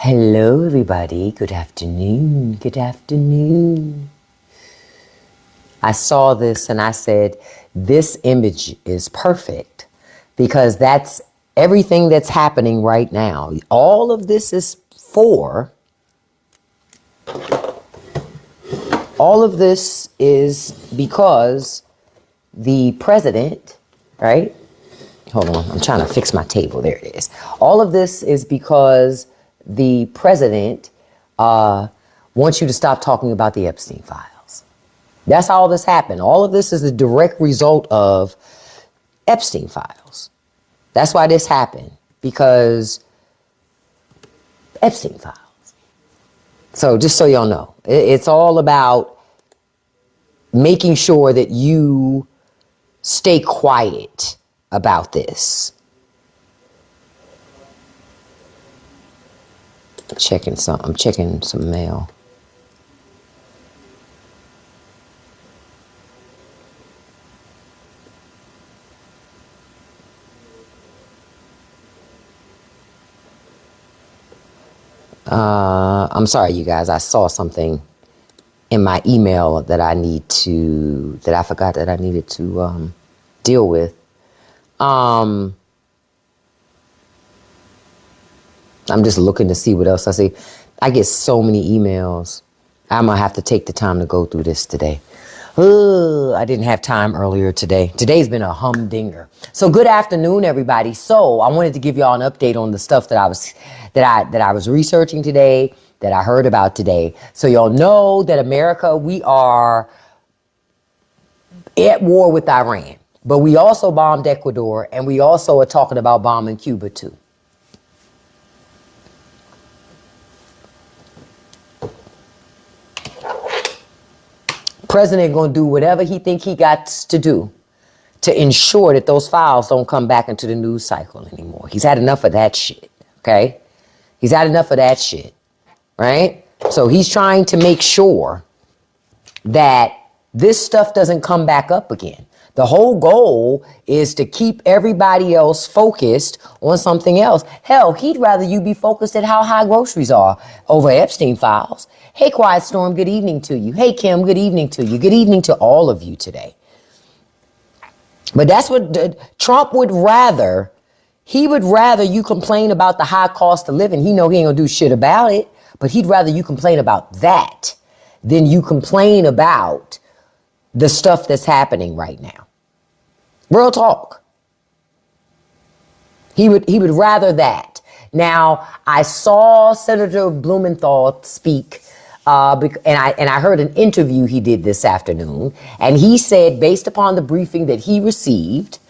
Hello, everybody. Good afternoon. Good afternoon. I saw this and I said, this image is perfect because that's everything that's happening right now. All of this is all of this is because the president, right? Hold on. I'm trying to fix my table. There it is. All of this is because the president wants you to stop talking about the Epstein files. That's how all this happened. All of this is a direct result of Epstein files. That's why this happened, because Epstein files. So just so y'all know, it's all about making sure that you stay quiet about this. I'm checking some mail. I'm sorry, you guys. I saw something in my email that I forgot that I needed to deal with. I'm just looking to see what else I see. I get so many emails. I'm going to have to take the time to go through this today. I didn't have time earlier today. Today's been a humdinger. So good afternoon, everybody. So I wanted to give y'all an update on the stuff that I was researching today, that I heard about today. So y'all know that America, we are at war with Iran, but we also bombed Ecuador, and we also are talking about bombing Cuba too. President going to do whatever he think he got to do to ensure that those files don't come back into the news cycle anymore. He's had enough of that shit, okay? He's had enough of that shit, right? So he's trying to make sure that this stuff doesn't come back up again. The whole goal is to keep everybody else focused on something else. Hell, he'd rather you be focused at how high groceries are over Epstein files. Hey, Quiet Storm, good evening to you. Hey, Kim, good evening to you. Good evening to all of you today. But that's what Trump would rather. He would rather you complain about the high cost of living. He know he ain't gonna do shit about it, but he'd rather you complain about that than you complain about the stuff that's happening right now. Real talk. He would rather that. Now, I saw Senator Blumenthal speak, and I heard an interview he did this afternoon, and he said, based upon the briefing that he received,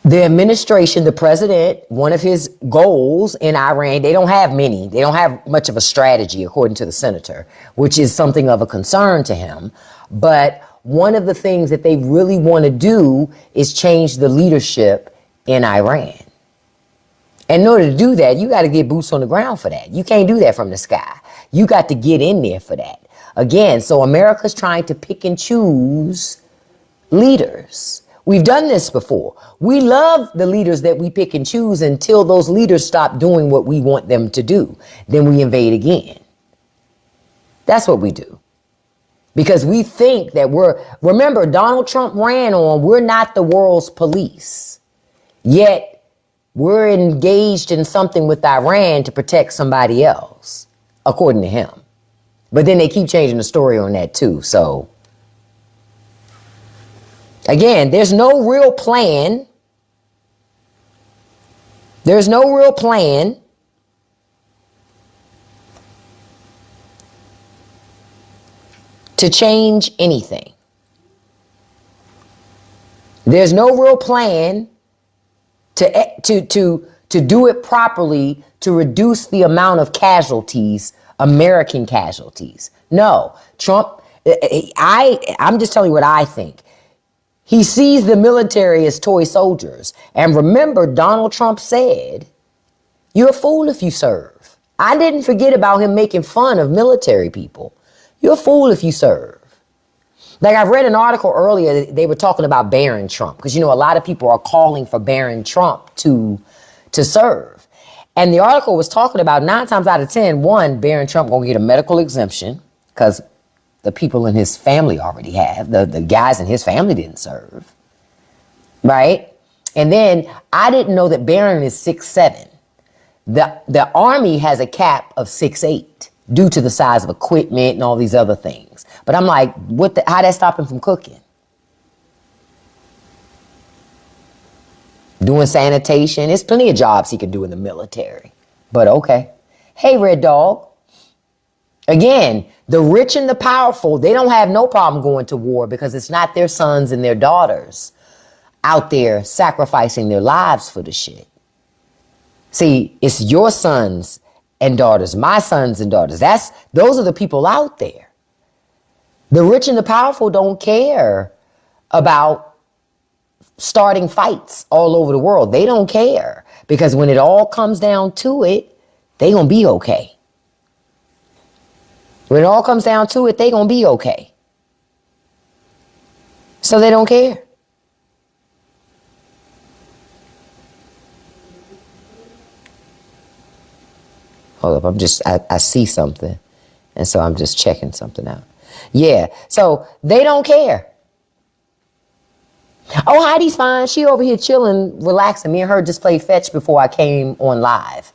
the administration, the president, one of his goals in Iran, they don't have many. They don't have much of a strategy, according to the senator, which is something of a concern to him. But one of the things that they really want to do is change the leadership in Iran. And in order to do that, you got to get boots on the ground for that. You can't do that from the sky. You got to get in there for that. Again, so America's trying to pick and choose leaders. We've done this before. We love the leaders that we pick and choose until those leaders stop doing what we want them to do. Then we invade again. That's what we do. Because we think that remember, Donald Trump ran on, we're not the world's police. Yet, we're engaged in something with Iran to protect somebody else, according to him. But then they keep changing the story on that too, so. Again, there's no real plan. There's no real plan to change anything. There's no real plan to do it properly to reduce the amount of casualties, American casualties. No, Trump, I'm just telling you what I think. He sees the military as toy soldiers. And remember, Donald Trump said, you're a fool if you serve. I didn't forget about him making fun of military people. You're a fool if you serve. Like I read an article earlier, they were talking about Barron Trump, because, you know, a lot of people are calling for Barron Trump to serve. And the article was talking about 9 times out of 10, one, Barron Trump gonna get a medical exemption because the people in his family already have. The guys in his family didn't serve, right? And then I didn't know that Barron is 6'7". The Army has a cap of 6'8" due to the size of equipment and all these other things. But I'm like, how that stop him from cooking? Doing sanitation. There's plenty of jobs he could do in the military. But okay. Hey, Red Dog. Again, the rich and the powerful, they don't have no problem going to war because it's not their sons and their daughters out there sacrificing their lives for the shit. See, it's your sons and daughters, my sons and daughters. Those are the people out there. The rich and the powerful don't care about starting fights all over the world. They don't care because when it all comes down to it, they gonna be okay. When it all comes down to it, they gonna be okay. So they don't care. Hold up, I see something. And so I'm just checking something out. Yeah, so they don't care. Oh, Heidi's fine. She over here chilling, relaxing. Me and her just played fetch before I came on live.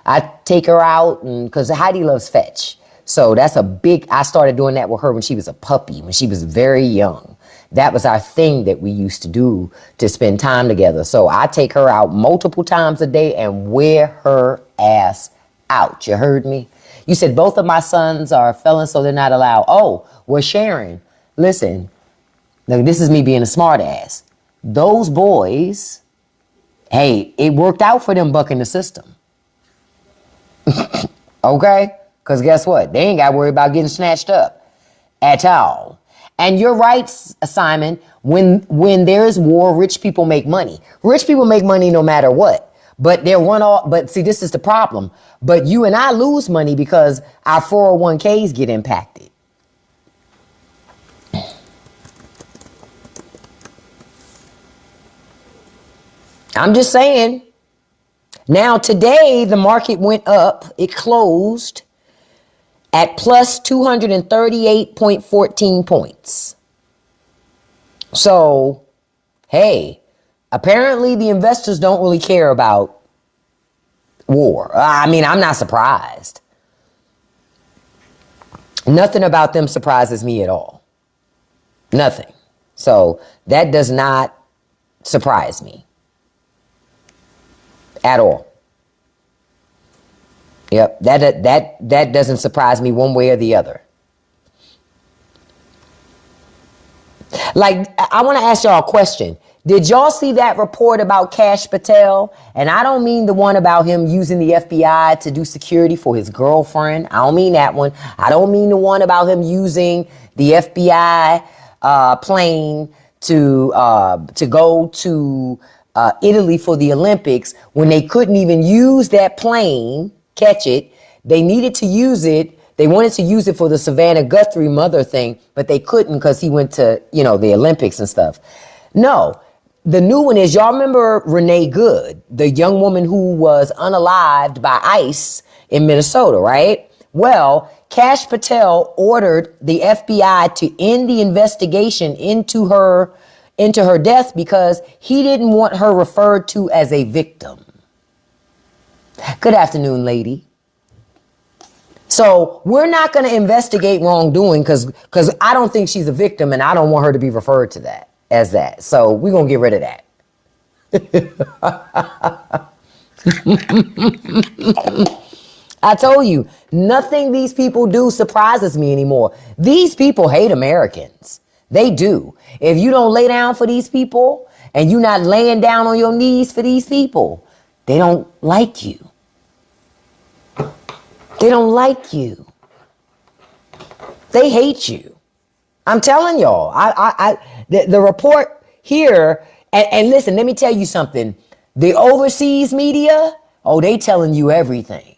I take her out because Heidi loves fetch. So that's I started doing that with her when she was a puppy, when she was very young. That was our thing that we used to do to spend time together. So I take her out multiple times a day and wear her ass out. You heard me? You said both of my sons are felons, so they're not allowed. Oh, well, Sharon, listen, now this is me being a smart ass. Those boys, hey, it worked out for them bucking the system. Okay? Because guess what? They ain't got to worry about getting snatched up at all. And you're right, Simon, when there is war, rich people make money. Rich people make money no matter what. But but see, this is the problem. But you and I lose money because our 401ks get impacted. I'm just saying. Now today, the market went up. It closed at plus 238.14 points. So, hey, apparently the investors don't really care about war. I mean, I'm not surprised. Nothing about them surprises me at all. Nothing. So that does not surprise me at all. Yep, that doesn't surprise me one way or the other. Like, I want to ask y'all a question. Did y'all see that report about Kash Patel? And I don't mean the one about him using the FBI to do security for his girlfriend. I don't mean that one. I don't mean the one about him using the FBI plane to go to Italy for the Olympics when they couldn't even use that plane, catch it. They needed to use it. They wanted to use it for the Savannah Guthrie mother thing, but they couldn't because he went to, the Olympics and stuff. No. The new one is, y'all remember Renee Good, the young woman who was unalived by ICE in Minnesota, right? Well, Kash Patel ordered the FBI to end the investigation into her death because he didn't want her referred to as a victim. Good afternoon, lady. So we're not going to investigate wrongdoing because I don't think she's a victim and I don't want her to be referred to that as that. So we're going to get rid of that. I told you, nothing these people do surprises me anymore. These people hate Americans. They do. If you don't lay down for these people and you're not laying down on your knees for these people, they don't like you. They don't like you. They hate you. I'm telling y'all. The report here, and listen, let me tell you something. The overseas media, they telling you everything.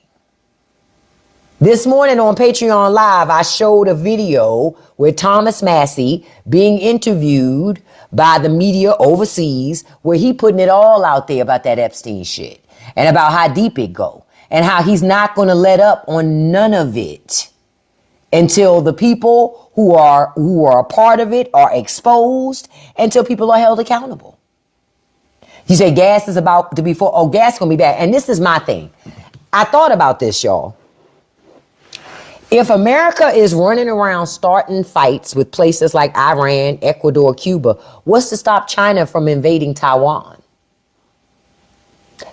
This morning on Patreon Live, I showed a video with Thomas Massey being interviewed by the media overseas, where he putting it all out there about that Epstein shit. and about how deep it go and how he's not going to let up on none of it until the people who are a part of it are exposed, until people are held accountable. You say gas is about to be full. Oh, gas is going to be bad. And this is my thing. I thought about this, y'all. If America is running around starting fights with places like Iran, Ecuador, Cuba, what's to stop China from invading Taiwan?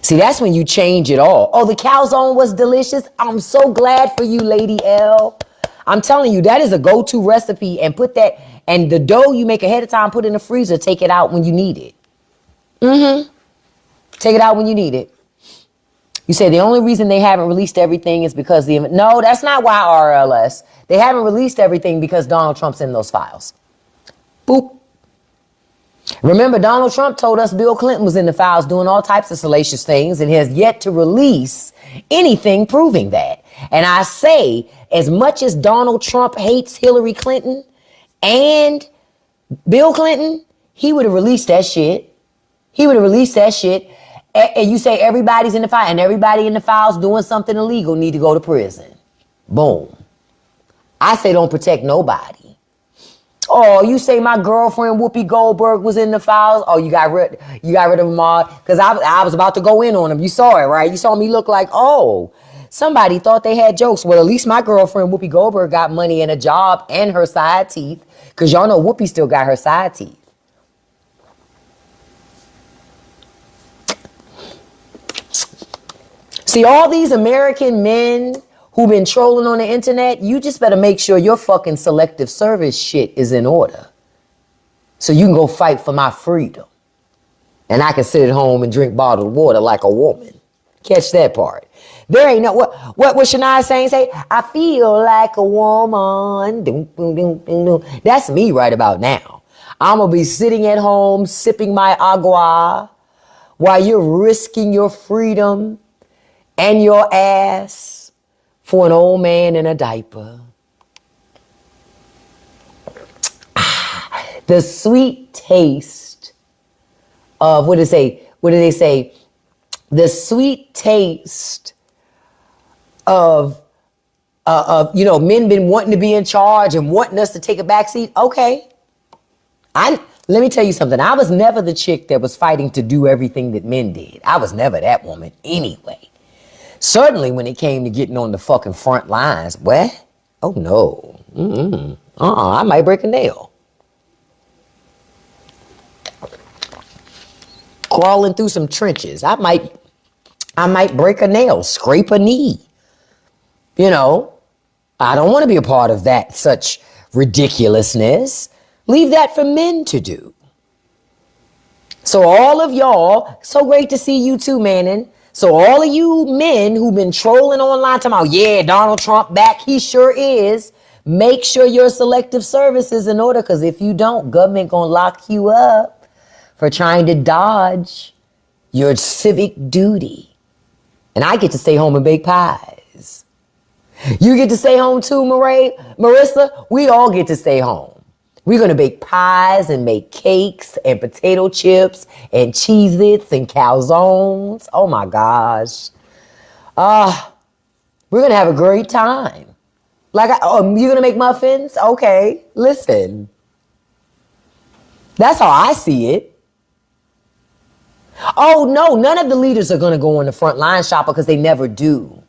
See, that's when you change it all. Oh, the calzone was delicious. I'm so glad for you, Lady L. I'm telling you, that is a go-to recipe, and put that, and the dough you make ahead of time, put in the freezer, take it out when you need it. Take it out when you need it. You say the only reason they haven't released everything is because no, that's not why RLS. They haven't released everything because Donald Trump's in those files. Boop. Remember, Donald Trump told us Bill Clinton was in the files doing all types of salacious things and has yet to release anything proving that. And I say, as much as Donald Trump hates Hillary Clinton and Bill Clinton, he would have released that shit. He would have released that shit. And you say everybody's in the file, and everybody in the files doing something illegal need to go to prison. Boom. I say don't protect nobody. Oh, you say my girlfriend Whoopi Goldberg was in the files. Oh, you got rid of them all, because I was about to go in on them. You saw it, right? You saw me look like, oh, somebody thought they had jokes. Well, at least my girlfriend Whoopi Goldberg got money and a job and her side teeth, because y'all know Whoopi still got her side teeth. See, all these American men who've been trolling on the internet, you just better make sure your fucking selective service shit is in order, so you can go fight for my freedom. And I can sit at home and drink bottled water like a woman. Catch that part. There ain't no, what Shania saying? Say, I feel like a woman. Doom, boom, doom, doom, doom. That's me right about now. I'm going to be sitting at home sipping my agua while you're risking your freedom and your ass for an old man in a diaper. The sweet taste of, what do they say? The sweet taste of men been wanting to be in charge and wanting us to take a back seat. Okay. Let me tell you something. I was never the chick that was fighting to do everything that men did. I was never that woman anyway. Certainly when it came to getting on the fucking front lines. What? Oh no. I might break a nail. Crawling through some trenches. I might break a nail, scrape a knee. You know, I don't want to be a part of that, such ridiculousness. Leave that for men to do. So all of y'all, so great to see you too, Manning. So all of you men who've been trolling online talking about, yeah, Donald Trump back, he sure is. Make sure your selective service is in order, because if you don't, government gonna lock you up for trying to dodge your civic duty. And I get to stay home and bake pies. You get to stay home too, Marissa. We all get to stay home. We're going to bake pies and make cakes and potato chips and Cheez-Its and calzones. Oh my gosh. We're going to have a great time. You're going to make muffins? Okay, listen. That's how I see it. Oh no, none of the leaders are going to go on the front line shopper, because they never do.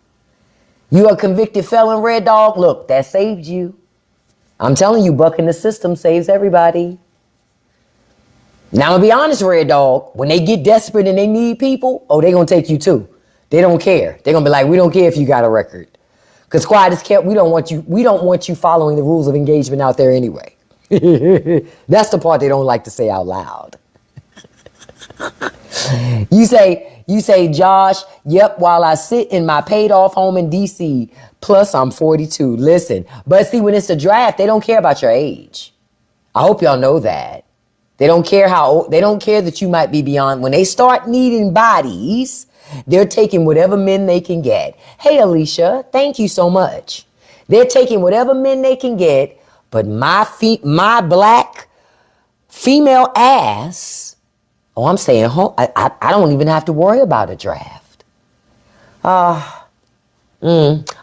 You a convicted felon, Red Dog? Look, that saved you. I'm telling you, bucking the system saves everybody. Now, I'm going to be honest, Red Dog. When they get desperate and they need people, they're going to take you too. They don't care. They're going to be like, we don't care if you got a record. Because quiet as kept, we don't want you following the rules of engagement out there anyway. That's the part they don't like to say out loud. You say, Josh, yep, while I sit in my paid off home in DC, plus I'm 42. Listen, but see, when it's a draft, they don't care about your age. I hope y'all know that. They don't care how old, they don't care that you might be beyond. When they start needing bodies, they're taking whatever men they can get. Hey, Alicia, thank you so much. They're taking whatever men they can get, but my black female ass, I'm staying home. I don't even have to worry about a draft. I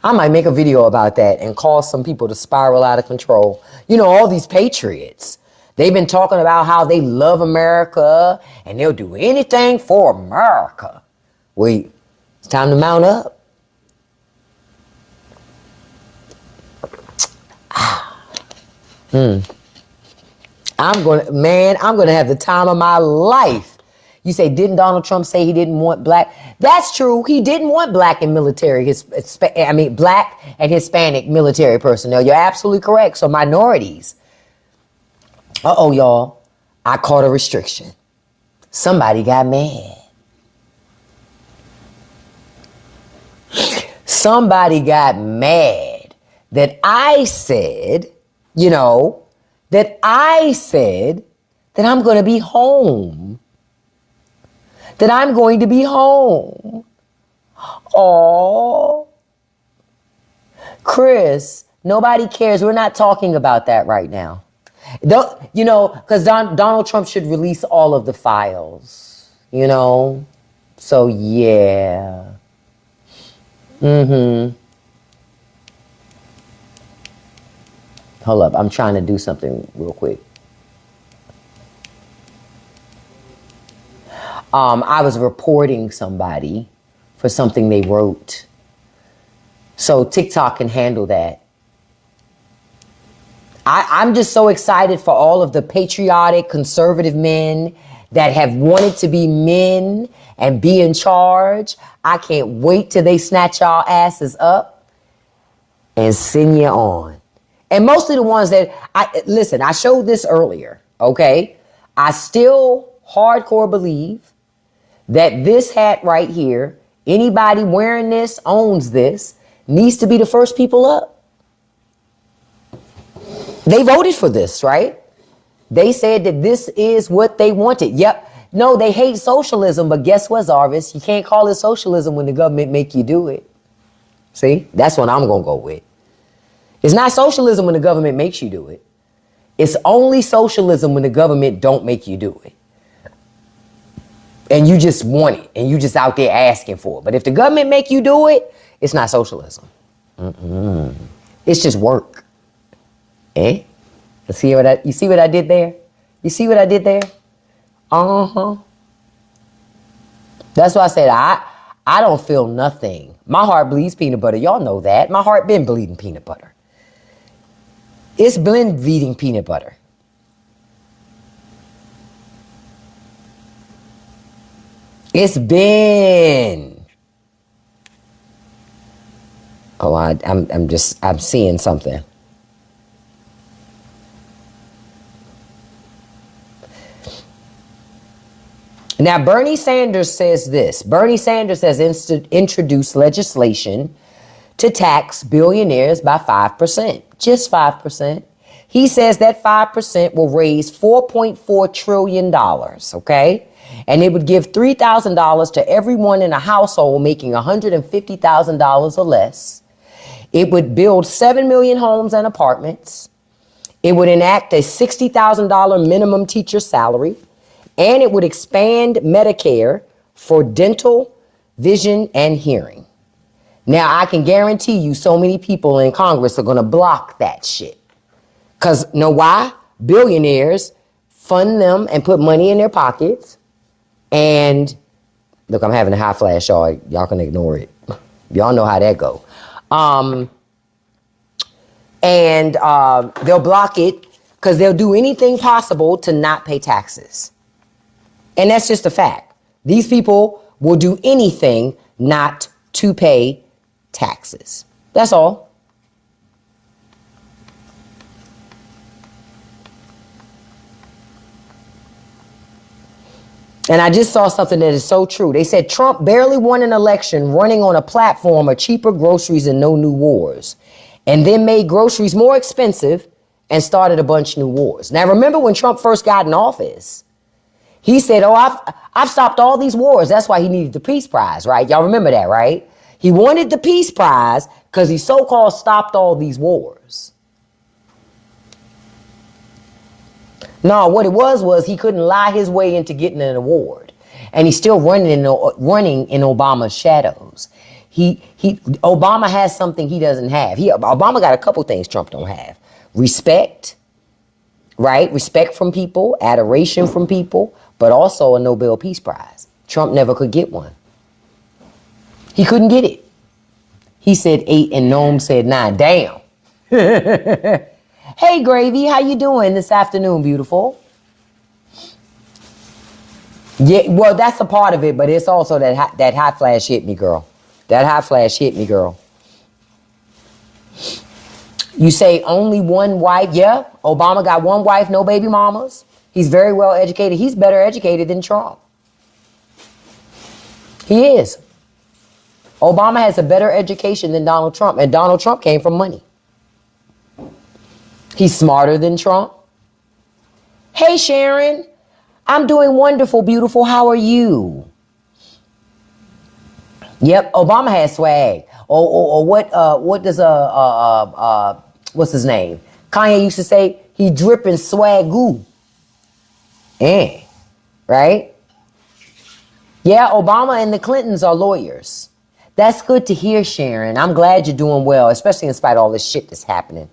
might make a video about that and cause some people to spiral out of control. You know, all these patriots, they've been talking about how they love America and they'll do anything for America. Wait, it's time to mount up. I'm gonna have the time of my life. You say, didn't Donald Trump say he didn't want black? That's true. He didn't want black and military, black and Hispanic military personnel. You're absolutely correct. So minorities. Uh-oh, y'all. I caught a restriction. Somebody got mad. Somebody got mad that I said, that I'm going to be home. That I'm going to be home. Oh, Chris, nobody cares. We're not talking about that right now. Because Donald Trump should release all of the files, So, yeah. Hold up. I'm trying to do something real quick. I was reporting somebody for something they wrote. So TikTok can handle that. I'm just so excited for all of the patriotic, conservative men that have wanted to be men and be in charge. I can't wait till they snatch y'all asses up and send you on. And mostly the ones that, I showed this earlier, okay? I still hardcore believe that this hat right here, anybody wearing this, owns this, needs to be the first people up. They voted for this, right? They said that this is what they wanted. Yep. No, they hate socialism, but guess what, Zarvis? You can't call it socialism when the government make you do it. See? That's what I'm going to go with. It's not socialism when the government makes you do it. It's only socialism when the government don't make you do it. And you just want it, and you just out there asking for it. But if the government make you do it, it's not socialism. It's just work. Eh? You see what I did there? You see what I did there? That's why I said I don't feel nothing. My heart bleeds peanut butter. Y'all know that. My heart been bleeding peanut butter. It's been bleeding peanut butter. It's been. Oh, I'm seeing something. Now, Bernie Sanders says this. Bernie Sanders has introduced legislation to tax billionaires by 5%, just 5%. He says that 5% will raise $4.4 trillion, okay? And it would give $3,000 to everyone in a household making $150,000 or less. It would build 7 million homes and apartments. It would enact a $60,000 minimum teacher salary. And it would expand Medicare for dental, vision, and hearing. Now, I can guarantee you so many people in Congress are going to block that shit. Because, know why? Billionaires fund them and put money in their pockets. And, look, I'm having a high flash, y'all. Y'all can ignore it. Y'all know how that go. They'll block it because they'll do anything possible to not pay taxes. And that's just a fact. These people will do anything not to pay taxes. That's all. And I just saw something that is so true. They said Trump barely won an election running on a platform of cheaper groceries and no new wars, and then made groceries more expensive and started a bunch of new wars. Now, remember when Trump first got in office? He said, I've stopped all these wars. That's why he needed the Peace Prize, right? Y'all remember that, right? He wanted the Peace Prize because he so-called stopped all these wars. No, what it was he couldn't lie his way into getting an award. And he's still running in Obama's shadows. Obama has something he doesn't have. Obama got a couple things Trump don't have. Respect, right? Respect from people, adoration from people, but also a Nobel Peace Prize. Trump never could get one. He couldn't get it. He said 8 and Noam said 9. Damn. Hey, Gravy, how you doing this afternoon, beautiful? Yeah, well, that's a part of it, but it's also that hot flash hit me, girl. That hot flash hit me, girl. You say only one wife. Yeah, Obama got one wife, no baby mamas. He's very well educated. He's better educated than Trump. He is. Obama has a better education than Donald Trump, and Donald Trump came from money. He's smarter than Trump. Hey, Sharon. I'm doing wonderful, beautiful. How are you? Yep, Obama has swag. Or what does what's his name? Kanye used to say, he dripping swag goo. Right? Yeah, Obama and the Clintons are lawyers. That's good to hear, Sharon. I'm glad you're doing well, especially in spite of all this shit that's happening.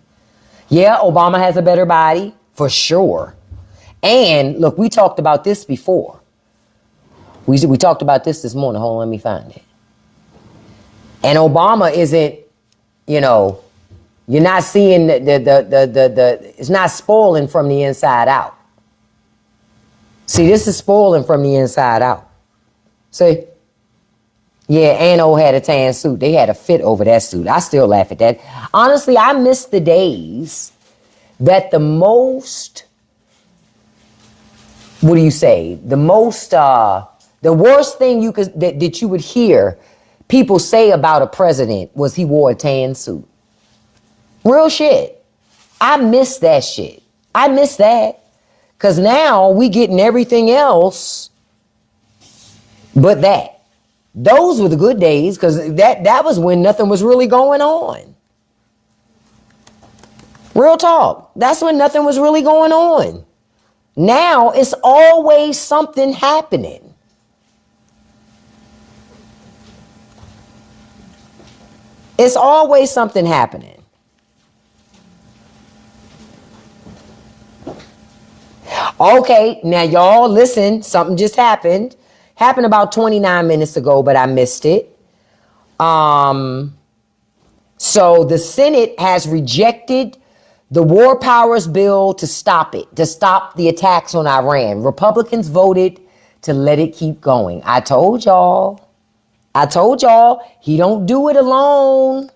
Yeah, Obama has a better body, for sure. And look, we talked about this before. We talked about this morning. Hold on, let me find it. And Obama isn't, you're not seeing it's not spoiling from the inside out. See, this is spoiling from the inside out. See? Yeah, Anno had a tan suit. They had a fit over that suit. I still laugh at that. Honestly, I miss the days that the most, what do you say? The most, the worst thing that you would hear people say about a president was he wore a tan suit. Real shit. I miss that shit. I miss that. Because now we getting everything else but that. Those were the good days, because that was when nothing was really going on. Real talk. That's when nothing was really going on. Now it's always something happening. It's always something happening. Okay, now y'all listen, something just happened. Happened about 29 minutes ago, but I missed it. So the Senate has rejected the War Powers Bill to stop it, to stop the attacks on Iran. Republicans voted to let it keep going. I told y'all, he don't do it alone.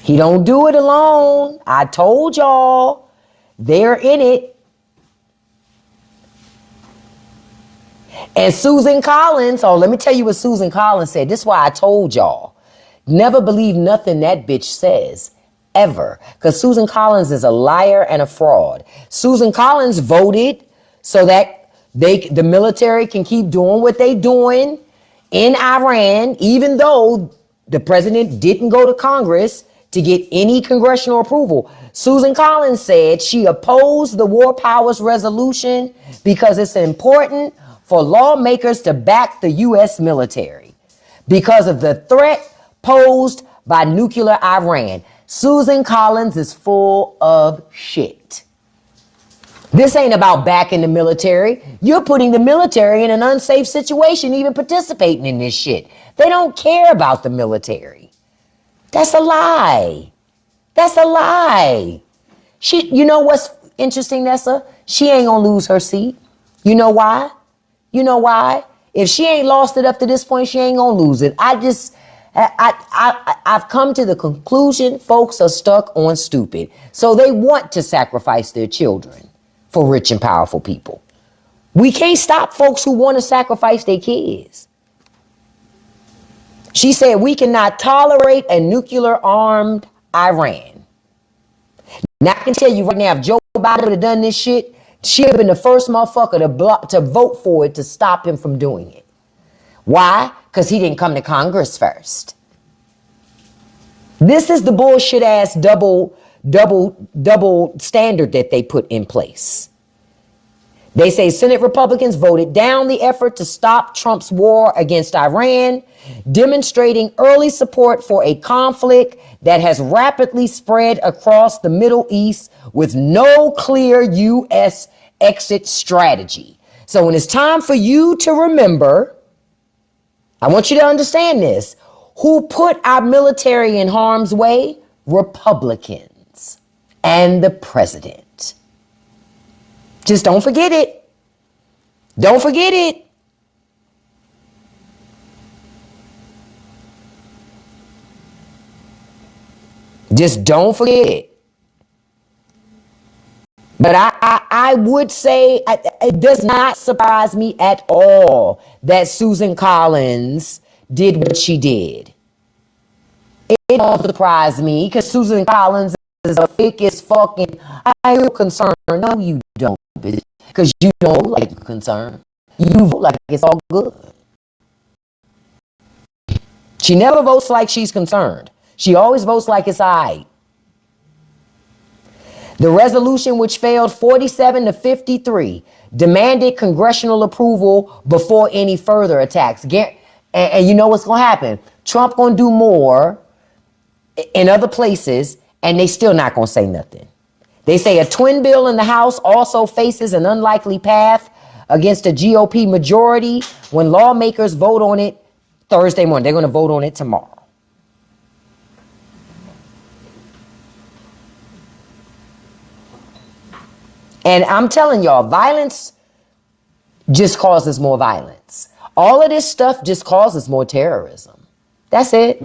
He don't do it alone. I told y'all, they're in it. And Susan Collins, let me tell you what Susan Collins said. This is why I told y'all, never believe nothing that bitch says, ever. Because Susan Collins is a liar and a fraud. Susan Collins voted so that the military can keep doing what they doing in Iran, even though the president didn't go to Congress to get any congressional approval. Susan Collins said she opposed the War Powers Resolution because it's important for lawmakers to back the U.S. military because of the threat posed by nuclear Iran. Susan Collins is full of shit. This ain't about backing the military. You're putting the military in an unsafe situation, even participating in this shit. They don't care about the military. That's a lie. That's a lie. You know what's interesting, Nessa? She ain't gonna lose her seat. You know why? You know why? If she ain't lost it up to this point, she ain't gonna lose it. I've come to the conclusion folks are stuck on stupid. So they want to sacrifice their children for rich and powerful people. We can't stop folks who want to sacrifice their kids. She said we cannot tolerate a nuclear armed Iran. Now I can tell you right now, if Joe Biden would have done this shit, she'd have been the first motherfucker to vote for it to stop him from doing it. Why? Because he didn't come to Congress first. This is the bullshit ass double standard that they put in place. They say Senate Republicans voted down the effort to stop Trump's war against Iran, demonstrating early support for a conflict that has rapidly spread across the Middle East with no clear U.S. exit strategy. So when it's time for you to remember, I want you to understand this. Who put our military in harm's way? Republicans and the president. Just don't forget it. Don't forget it. Just don't forget it. But I would say it does not surprise me at all that Susan Collins did what she did. It don't surprise me because Susan Collins is the thickest fucking. I feel concerned. No, you don't, bitch. Because you don't like you're concerned. You vote like it's all good. She never votes like she's concerned. She always votes like it's all right. The resolution, which failed 47-53, demanded congressional approval before any further attacks. And you know what's going to happen? Trump going to do more in other places, and they still not going to say nothing. They say a twin bill in the House also faces an unlikely path against a GOP majority when lawmakers vote on it Thursday morning. They're going to vote on it tomorrow. And I'm telling y'all, violence just causes more violence. All of this stuff just causes more terrorism. That's it.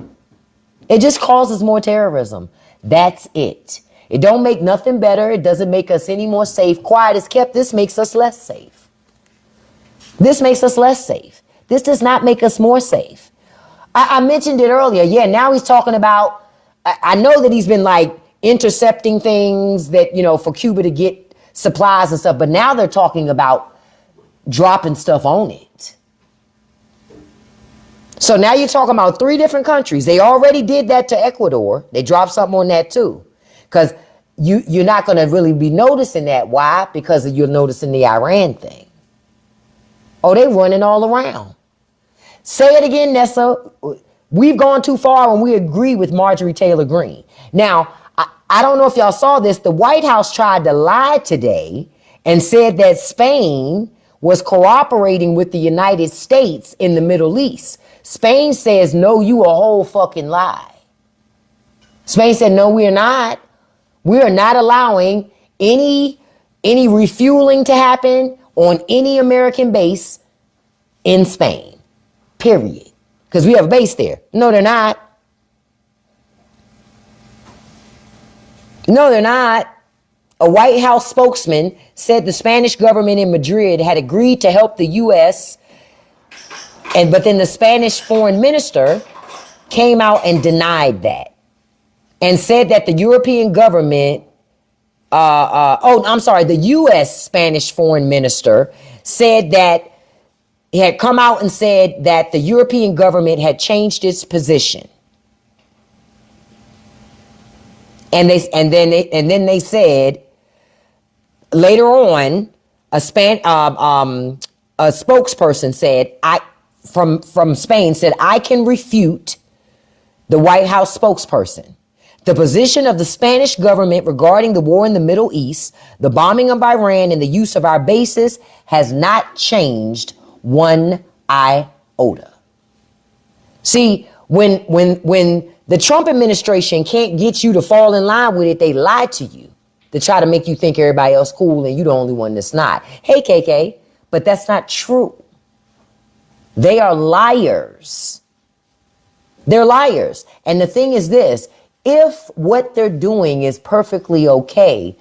It just causes more terrorism. That's it. It don't make nothing better. It doesn't make us any more safe. Quiet is kept. This makes us less safe. This makes us less safe. This does not make us more safe. I mentioned it earlier. Yeah, now he's talking about, I know that he's been like intercepting things that, you know, for Cuba to get supplies and stuff, but now they're talking about dropping stuff on it. So now you're talking about 3 different countries. They already did that to Ecuador. They dropped something on that too. Because you're not going to really be noticing that. Why? Because you're noticing the Iran thing. Oh, they running all around. Say it again, Nessa. We've gone too far when we agree with Marjorie Taylor Greene. Now, I don't know if y'all saw this. The White House tried to lie today and said that Spain was cooperating with the United States in the Middle East. Spain says, no, you a whole fucking lie. Spain said, no, we're not. We are not allowing any refueling to happen on any American base in Spain, period. Because we have a base there. No, they're not. No, they're not. A White House spokesman said the Spanish government in Madrid had agreed to help the U.S., but then the Spanish foreign minister came out and denied that and said that the European government, the U.S. Spanish foreign minister said that he had come out and said that the European government had changed its position. And then they said later on, a spokesperson said, from Spain said, I can refute the White House spokesperson. The position of the Spanish government regarding the war in the Middle East, the bombing of Iran, and the use of our bases has not changed one iota. See, when the Trump administration can't get you to fall in line with it, they lie to you to try to make you think everybody else cool and you're the only one that's not. Hey, KK, but that's not true. They are liars. They're liars. And the thing is this, if what they're doing is perfectly okay,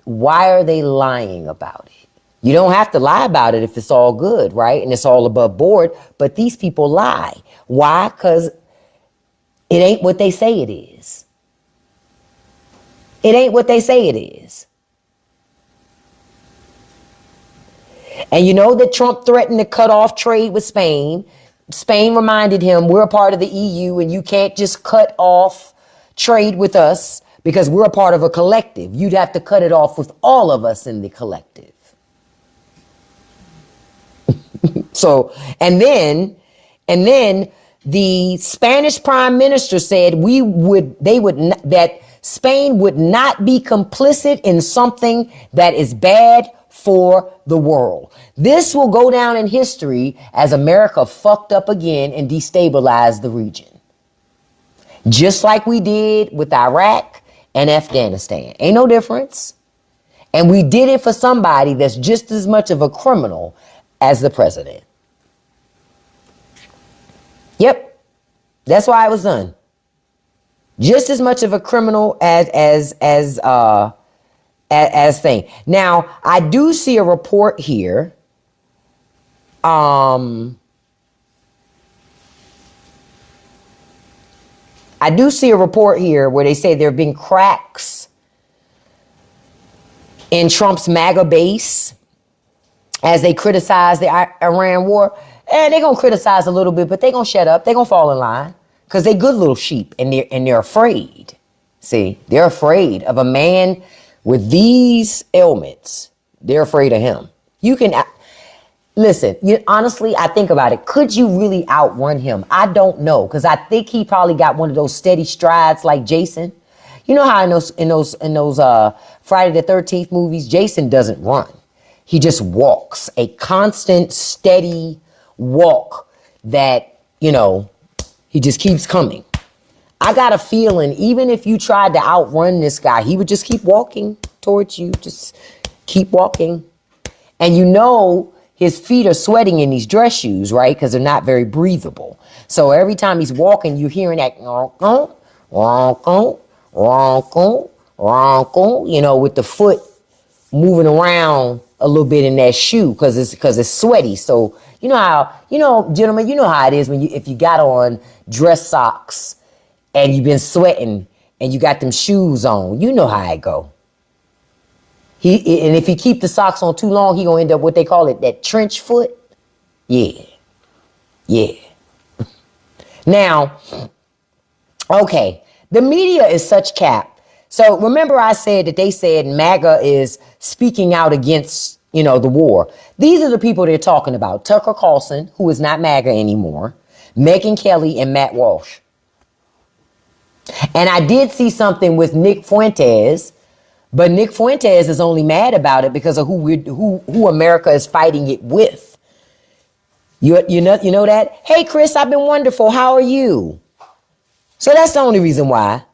why are they lying about it? You don't have to lie about it if it's all good, right? And it's all above board, but these people lie. Why? Because it ain't what they say it is. It ain't what they say it is. And you know that Trump threatened to cut off trade with Spain. Spain reminded him, we're a part of the EU and you can't just cut off trade with us because we're a part of a collective. You'd have to cut it off with all of us in the collective. So, and then the Spanish prime minister said that Spain would not be complicit in something that is bad for the world. This will go down in history as America fucked up again and destabilized the region. Just like we did with Iraq and Afghanistan. Ain't no difference. And we did it for somebody that's just as much of a criminal as the president. Yep. That's why it was done. Just as much of a criminal as thing. Now, I do see a report here. I do see a report here where they say there have been cracks in Trump's MAGA base as they criticize the Iran war. And they're going to criticize a little bit, but they're going to shut up. They're going to fall in line because they're good little sheep and they're afraid. See, they're afraid of a man with these ailments. They're afraid of him. You can... Listen, honestly, I think about it. Could you really outrun him? I don't know, because I think he probably got one of those steady strides like Jason. You know how in those Friday the 13th movies, Jason doesn't run. He just walks, a constant, steady walk that, he just keeps coming. I got a feeling even if you tried to outrun this guy, he would just keep walking towards you, just keep walking. And his feet are sweating in these dress shoes, right? Because they're not very breathable. So every time he's walking, you're hearing that, with the foot moving around a little bit in that shoe because it's sweaty. So gentlemen, you know how it is if you got on dress socks and you've been sweating and you got them shoes on. You know how it go. And if he keep the socks on too long, he gonna end up what they call it, that trench foot. Yeah. Now, okay, the media is such cap. So remember I said that they said MAGA is speaking out against, the war. These are the people they're talking about. Tucker Carlson, who is not MAGA anymore, Megyn Kelly, and Matt Walsh. And I did see something with Nick Fuentes. But Nick Fuentes is only mad about it because of who America is fighting it with. You know that? Hey, Chris, I've been wonderful. How are you? So that's the only reason why.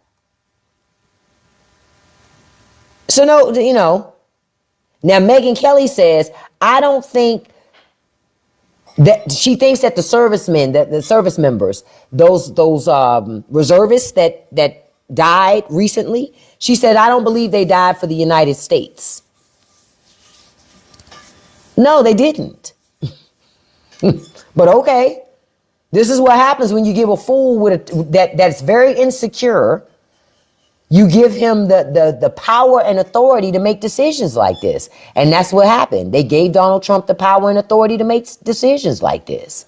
So now Megyn Kelly says, I don't think that she thinks that the servicemen, that the service members, those reservists that died recently, she said, I don't believe they died for the United States. No, they didn't. But okay, this is what happens when you give a fool that's very insecure. You give him the power and authority to make decisions like this. And that's what happened. They gave Donald Trump the power and authority to make decisions like this.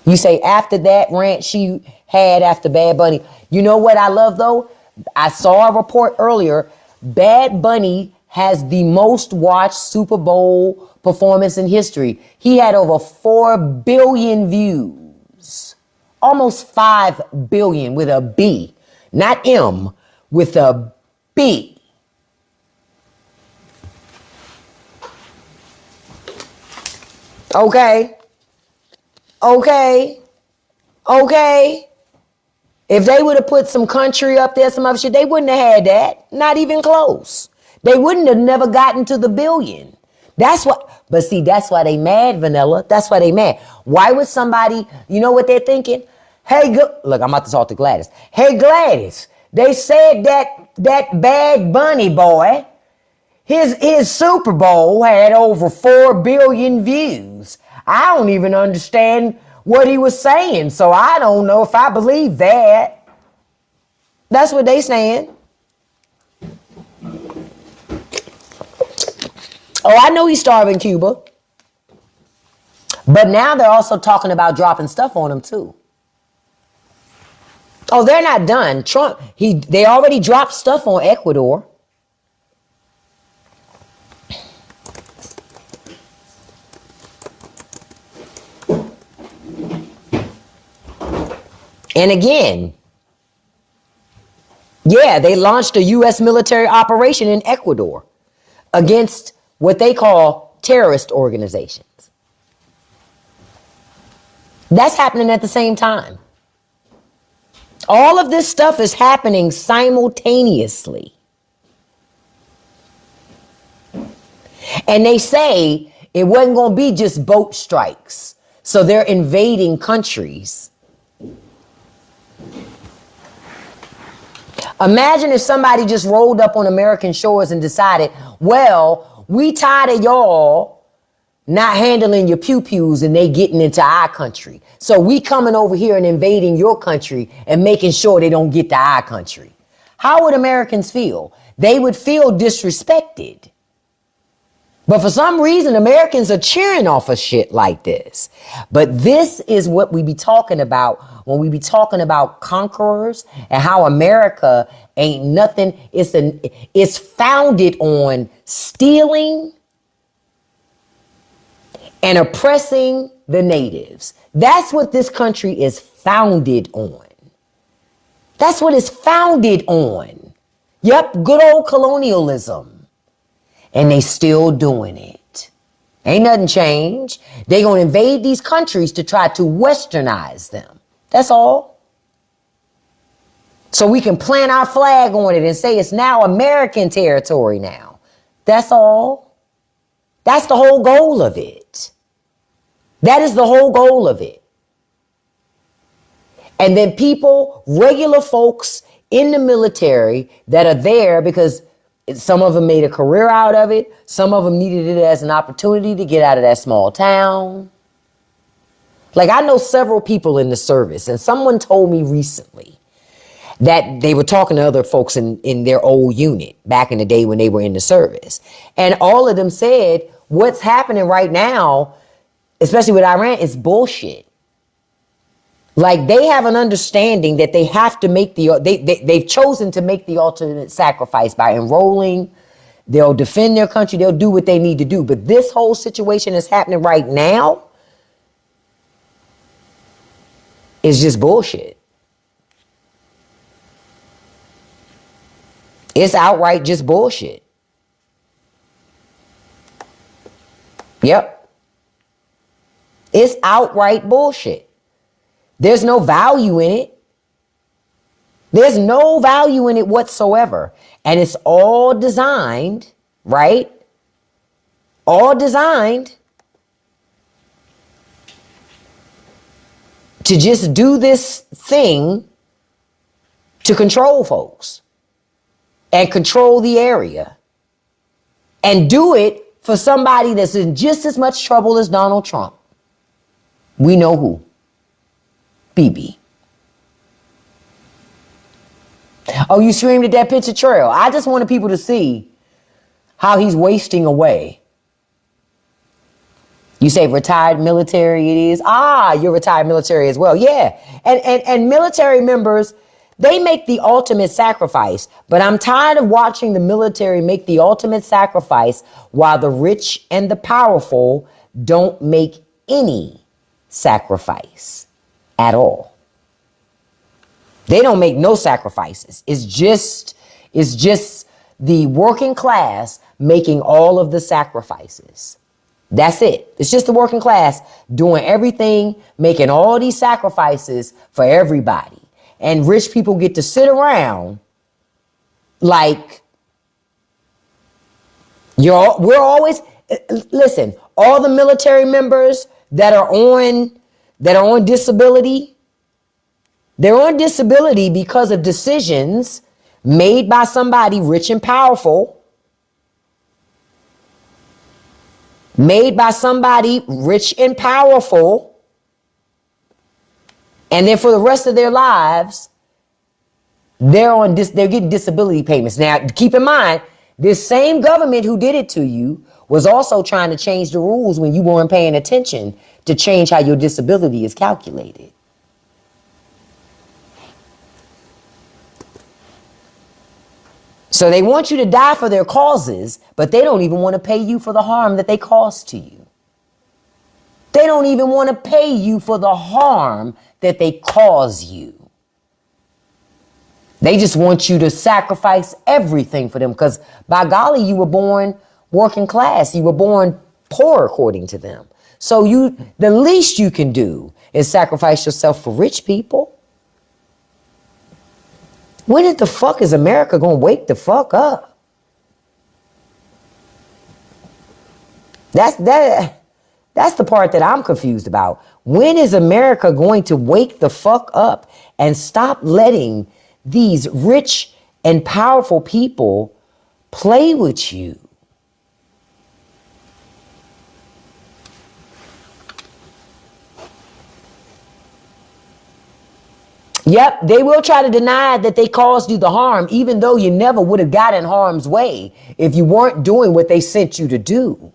You say after that rant she had after Bad Bunny. You know what I love though? I saw a report earlier. Bad Bunny has the most watched Super Bowl performance in history. He had over 4 billion views. Almost 5 billion with a B. Not M, with a B. Okay. If they would have put some country up there, some other shit, they wouldn't have had that. Not even close. They wouldn't have never gotten to the billion. That's why they mad, Vanilla. That's why they mad. Why would somebody, you know what they're thinking? Hey, look, I'm about to talk to Gladys. Hey, Gladys, they said that Bad Bunny boy, his Super Bowl had over 4 billion views. I don't even understand what he was saying, so I don't know if I believe that. That's what they saying. Oh, I know he's starving Cuba. But now they're also talking about dropping stuff on him too. Oh, they're not done. Trump, they already dropped stuff on Ecuador. And again, yeah, they launched a U.S. military operation in Ecuador against what they call terrorist organizations. That's happening at the same time. All of this stuff is happening simultaneously. And they say it wasn't going to be just boat strikes. So they're invading countries. Imagine if somebody just rolled up on American shores and decided, well, we tired of y'all not handling your pew-pews and they getting into our country. So we coming over here and invading your country and making sure they don't get to our country. How would Americans feel? They would feel disrespected. But for some reason, Americans are cheering off of shit like this. But this is what we be talking about when we be talking about conquerors and how America ain't nothing. It's founded on stealing and oppressing the natives. That's what this country is founded on. That's what it's founded on. Yep, good old colonialism. And they still doing it. Ain't nothing changed. They gonna invade these countries to try to westernize them. That's all. So we can plant our flag on it and say it's now American territory now. That's all. That's the whole goal of it. That is the whole goal of it. And then people, regular folks in the military that are there because some of them made a career out of it. Some of them needed it as an opportunity to get out of that small town. Like I know several people in the service, and someone told me recently that they were talking to other folks in their old unit back in the day when they were in the service. And all of them said, what's happening right now, especially with Iran, is bullshit. Like they have an understanding that they have to make they've chosen to make the ultimate sacrifice by enrolling. They'll defend their country. They'll do what they need to do. But this whole situation that's happening right now is just bullshit. It's outright just bullshit. Yep. It's outright bullshit. There's no value in it. There's no value in it whatsoever. And it's all designed, right? All designed to just do this thing to control folks and control the area and do it for somebody that's in just as much trouble as Donald Trump. We know who. BB. Oh, you screamed at that picture trail. I just wanted people to see how he's wasting away. You say retired military it is. Ah, you're retired military as well. Yeah. And military members, they make the ultimate sacrifice. But I'm tired of watching the military make the ultimate sacrifice while the rich and the powerful don't make any sacrifice at all. They don't make no sacrifices. It's just the working class making all of the sacrifices. That's it. It's just the working class doing everything, making all these sacrifices for everybody. And rich people get to sit around like we're always, listen, all the military members that are on disability, they're on disability because of decisions made by somebody rich and powerful, and then for the rest of their lives, they're getting disability payments. Now, keep in mind, this same government who did it to you was also trying to change the rules when you weren't paying attention to change how your disability is calculated. So they want you to die for their causes, but they don't even want to pay you for the harm that they caused to you. They don't even want to pay you for the harm that they cause you. They just want you to sacrifice everything for them because by golly, you were born working class. You were born poor according to them. So the least you can do is sacrifice yourself for rich people. When the fuck is America gonna wake the fuck up? That's the part that I'm confused about. When is America going to wake the fuck up and stop letting these rich and powerful people play with you? Yep, they will try to deny that they caused you the harm, even though you never would have got in harm's way if you weren't doing what they sent you to do.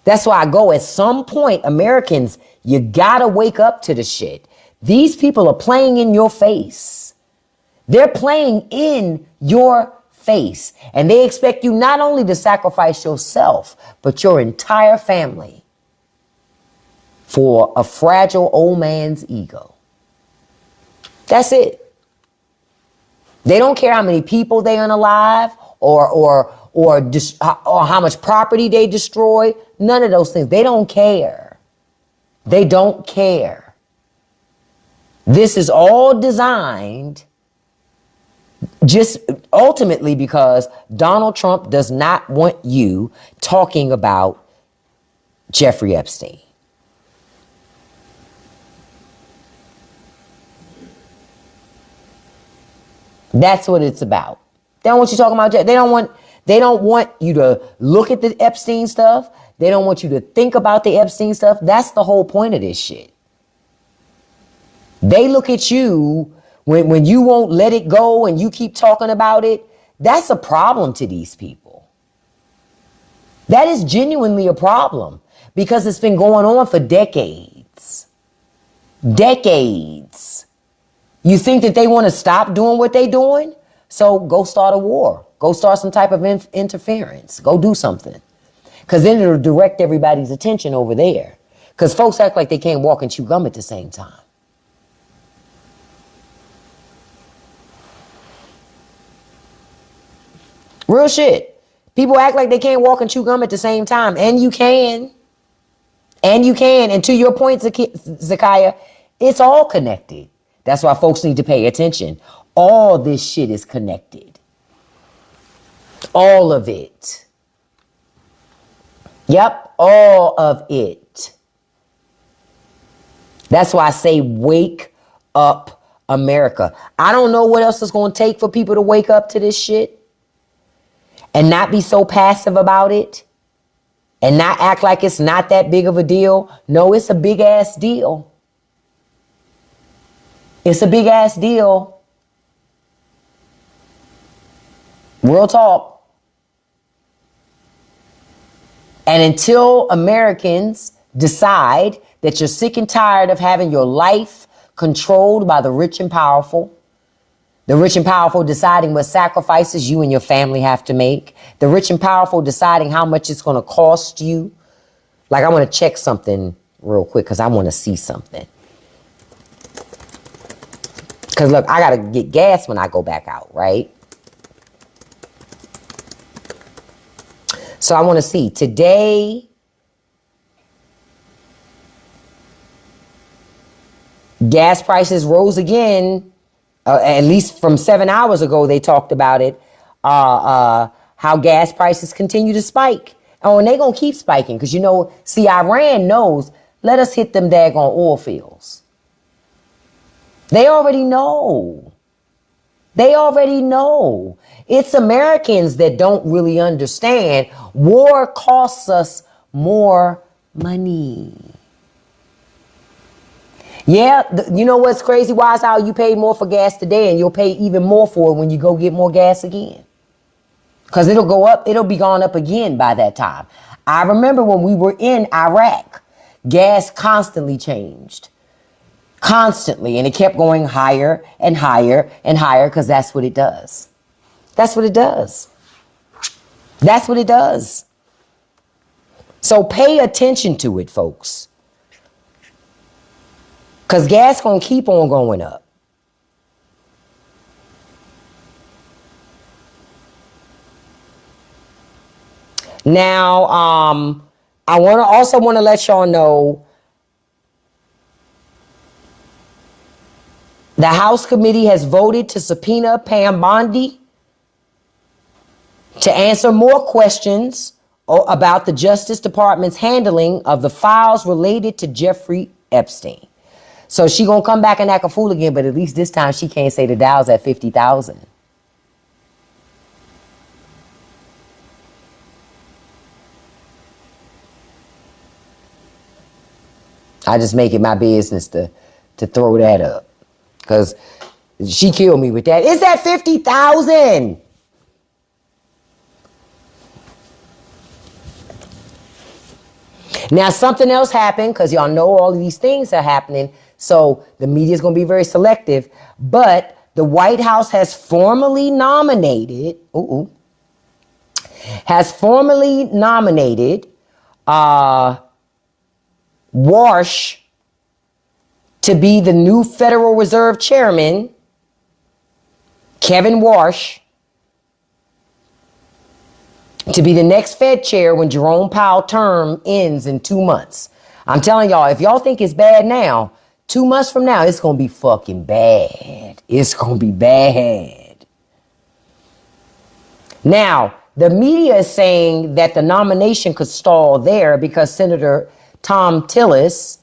That's why I go, at some point, Americans, you gotta wake up to the shit. These people are playing in your face. They're playing in your face. And they expect you not only to sacrifice yourself, but your entire family for a fragile old man's ego. That's it. They don't care how many people they unalive or how much property they destroy. None of those things. They don't care. They don't care. This is all designed just ultimately because Donald Trump does not want you talking about Jeffrey Epstein. That's what it's about. They don't want you talking about They don't want you to look at the Epstein stuff. They don't want you to think about the Epstein stuff. That's the whole point of this shit. They look at you when you won't let it go and you keep talking about it. That's a problem to these people. That is genuinely a problem because it's been going on for decades. Decades. You think that they want to stop doing what they're doing? So go start a war. Go start some type of interference. Go do something. Because then it'll direct everybody's attention over there. Because folks act like they can't walk and chew gum at the same time. Real shit. People act like they can't walk and chew gum at the same time. And you can. And you can. And to your point, Zakiya, it's all connected. That's why folks need to pay attention. All this shit is connected. All of it. Yep, all of it. That's why I say wake up America. I don't know what else it's going to take for people to wake up to this shit and not be so passive about it and not act like it's not that big of a deal. No, it's a big ass deal. It's a big ass deal. Real talk. And until Americans decide that you're sick and tired of having your life controlled by the rich and powerful deciding what sacrifices you and your family have to make, the rich and powerful deciding how much it's going to cost you. Like, I want to check something real quick because I want to see something. Because, look, I got to get gas when I go back out, right? So I want to see. Today, gas prices rose again. At least from 7 hours ago, they talked about it. How gas prices continue to spike. Oh, and they're going to keep spiking. Because, Iran knows, let us hit them daggone oil fields. They already know. They already know. It's Americans that don't really understand. War costs us more money. Yeah, you know what's crazy? Why is how you paid more for gas today and you'll pay even more for it when you go get more gas again. Because it'll go up, it'll be gone up again by that time. I remember when we were in Iraq, gas constantly changed. Constantly. And it kept going higher and higher and higher because that's what it does. That's what it does. That's what it does. So pay attention to it, folks. Because gas going to keep on going up. Now, I also want to let y'all know the House committee has voted to subpoena Pam Bondi to answer more questions about the Justice Department's handling of the files related to Jeffrey Epstein. So she gonna come back and act a fool again, but at least this time she can't say the Dow's at 50,000. I just make it my business to throw that up, because she killed me with that. It's at 50,000. Now, something else happened, because y'all know all of these things are happening, so the media is going to be very selective, but the White House has formally nominated, Warsh to be the new Federal Reserve Chairman, Kevin Warsh, to be the next Fed chair when Jerome Powell's term ends in 2 months. I'm telling y'all, if y'all think it's bad now, 2 months from now, it's going to be fucking bad. It's going to be bad. Now, the media is saying that the nomination could stall there because Senator Tom Tillis,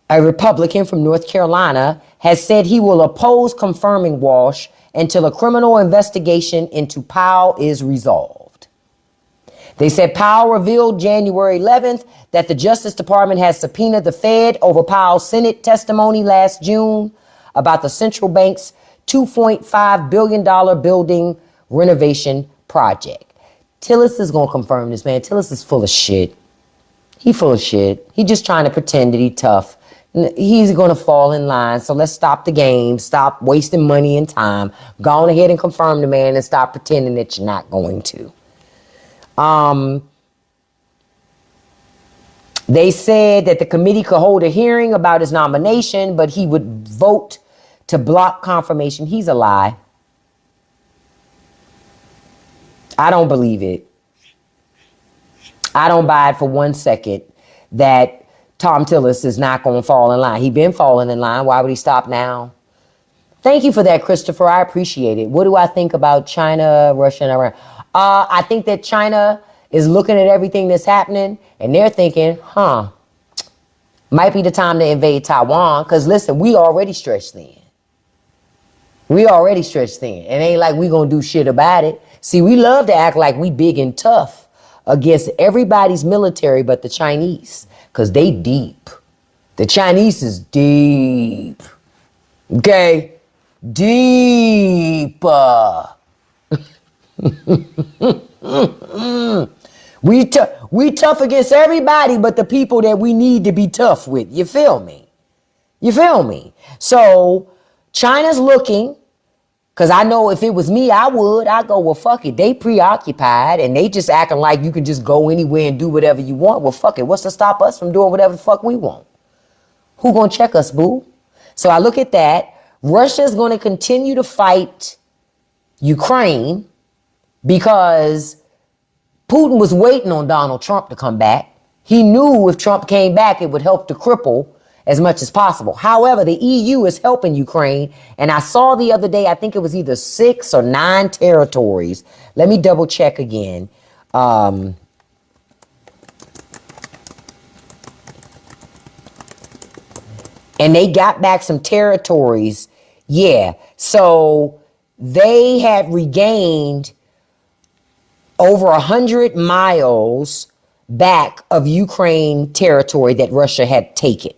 a Republican from North Carolina, has said he will oppose confirming Walsh until a criminal investigation into Powell is resolved. They said Powell revealed January 11th that the Justice Department has subpoenaed the Fed over Powell's Senate testimony last June about the central bank's $2.5 billion building renovation project. Tillis is going to confirm this, man. Tillis is full of shit. He full of shit. He just trying to pretend that he tough. He's going to fall in line. So let's stop the game. Stop wasting money and time. Go on ahead and confirm the man and stop pretending that you're not going to. They said that the committee could hold a hearing about his nomination, but he would vote to block confirmation. He's a lie. I don't believe it. I don't buy it for 1 second that Tom Tillis is not going to fall in line. He been falling in line. Why would he stop now? Thank you for that, Christopher. I appreciate it. What do I think about China, Russia, and Iran? I think that China is looking at everything that's happening, and they're thinking, might be the time to invade Taiwan, because listen, we already stretched thin. We already stretched thin. It ain't like we gonna do shit about it. See, we love to act like we big and tough against everybody's military but the Chinese, because they deep. The Chinese is deep. Okay? Deep. We tough against everybody but the people that we need to be tough with. You feel me? You feel me? So China's looking, because I know if it was me, I'd go, well, fuck it. They preoccupied and they just acting like you can just go anywhere and do whatever you want. Well, fuck it. What's to stop us from doing whatever the fuck we want? Who gonna check us, boo? So I look at that. Russia's going to continue to fight Ukraine because Putin was waiting on Donald Trump to come back. He knew if Trump came back, it would help to cripple as much as possible. However, the EU is helping Ukraine. And I saw the other day, I think it was either 6 or 9 territories. Let me double check again. And they got back some territories. Yeah. So they had regained over 100 miles back of Ukraine territory that Russia had taken.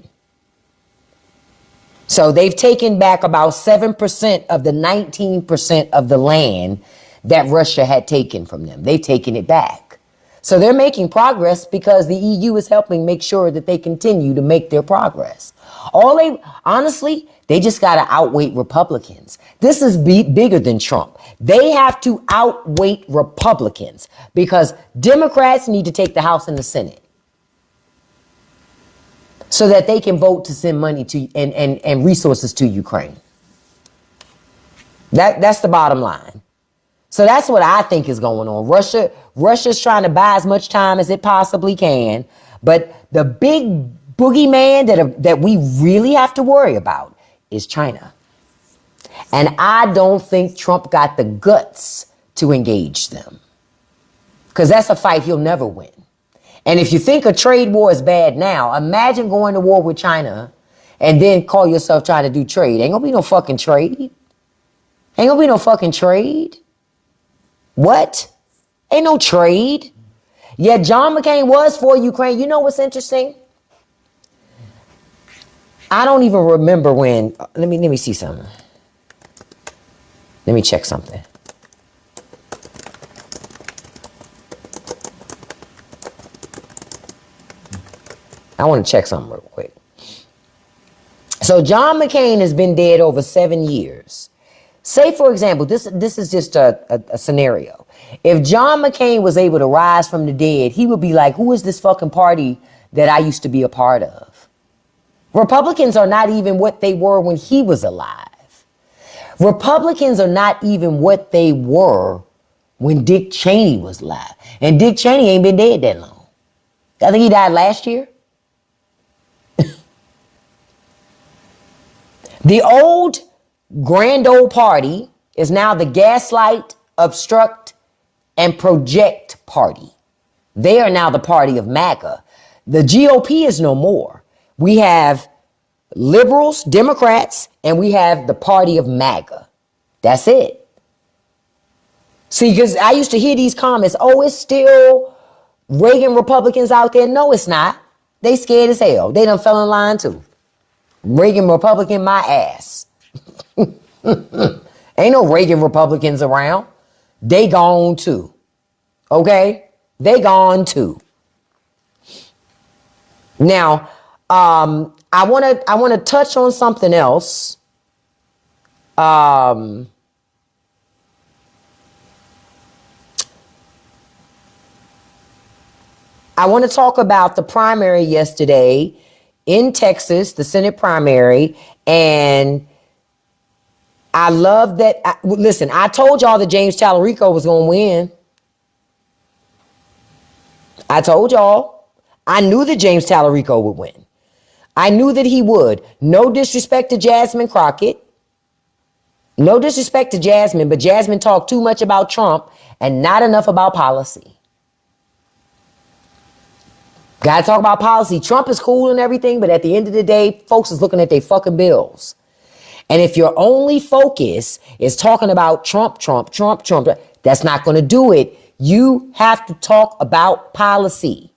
So they've taken back about 7% of the 19% of the land that Russia had taken from them. They've taken it back. So they're making progress because the EU is helping make sure that they continue to make their progress. Honestly, they just got to outweigh Republicans. This is bigger than Trump. They have to outweigh Republicans because Democrats need to take the House and the Senate so that they can vote to send money to and resources to Ukraine. That's the bottom line. So that's what I think is going on. Russia's trying to buy as much time as it possibly can. But the big boogeyman that we really have to worry about is China. And I don't think Trump got the guts to engage them. Because that's a fight he'll never win. And if you think a trade war is bad now, imagine going to war with China and then call yourself trying to do trade. Ain't gonna be no fucking trade. Ain't gonna be no fucking trade. What? Ain't no trade. Yeah, John McCain was for Ukraine. You know what's interesting? I don't even remember when. Let me see something. Let me check something. I want to check something real quick. So John McCain has been dead over 7 years. Say, for example, this is just a scenario. If John McCain was able to rise from the dead, he would be like, who is this fucking party that I used to be a part of? Republicans are not even what they were when he was alive. Republicans are not even what they were when Dick Cheney was alive. And Dick Cheney ain't been dead that long. I think he died last year. The old grand old party is now the gaslight, obstruct, and project party. They are now the party of MAGA. The GOP is no more. We have liberals, Democrats, and we have the party of MAGA. That's it. See, because I used to hear these comments, oh, it's still Reagan Republicans out there. No, it's not. They scared as hell. They done fell in line too. Reagan Republican, my ass. Ain't no Reagan Republicans around. They gone too. Okay? They gone too. Now, I want to touch on something else. I want to talk about the primary yesterday in Texas, the Senate primary, and I love that. Listen, I told y'all that James Tallarico was going to win. I told y'all. I knew that James Tallarico would win. I knew that he would. No disrespect to Jasmine Crockett. No disrespect to Jasmine, but Jasmine talked too much about Trump and not enough about policy. Got to talk about policy. Trump is cool and everything, but at the end of the day, folks is looking at their fucking bills. And if your only focus is talking about Trump, that's not going to do it. You have to talk about policy.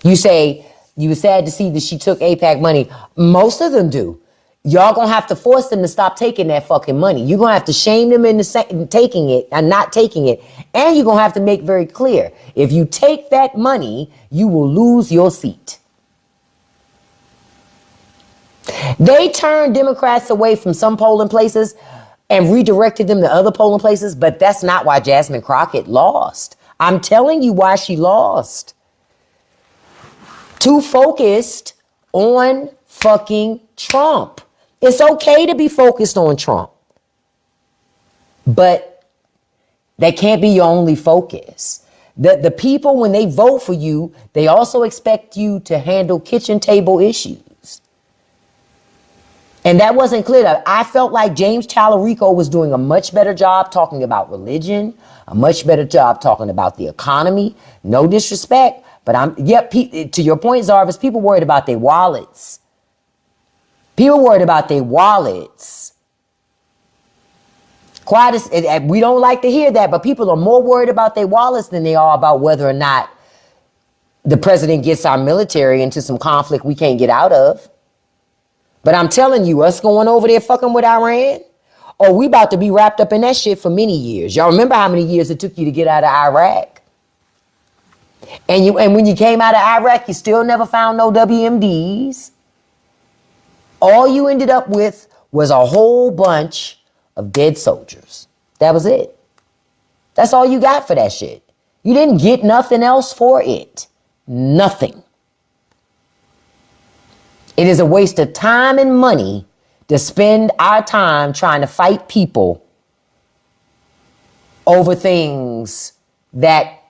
You say, you were sad to see that she took AIPAC money. Most of them do. Y'all going to have to force them to stop taking that fucking money. You're going to have to shame them into taking it and not taking it. And you're going to have to make very clear, if you take that money, you will lose your seat. They turned Democrats away from some polling places and redirected them to other polling places, but that's not why Jasmine Crockett lost. I'm telling you why she lost. Too focused on fucking Trump. It's okay to be focused on Trump, but that can't be your only focus. The people, when they vote for you, they also expect you to handle kitchen table issues. And that wasn't clear. I felt like James Tallarico was doing a much better job talking about religion, a much better job talking about the economy. No disrespect, but to your point, Zarvis, people worried about their wallets. People worried about their wallets. We don't like to hear that, but people are more worried about their wallets than they are about whether or not the president gets our military into some conflict we can't get out of. But I'm telling you, us going over there fucking with Iran, we about to be wrapped up in that shit for many years. Y'all remember how many years it took you to get out of Iraq? And when you came out of Iraq, you still never found no WMDs. All you ended up with was a whole bunch of dead soldiers. That was it. That's all you got for that shit. You didn't get nothing else for it. Nothing. It is a waste of time and money to spend our time trying to fight people over things that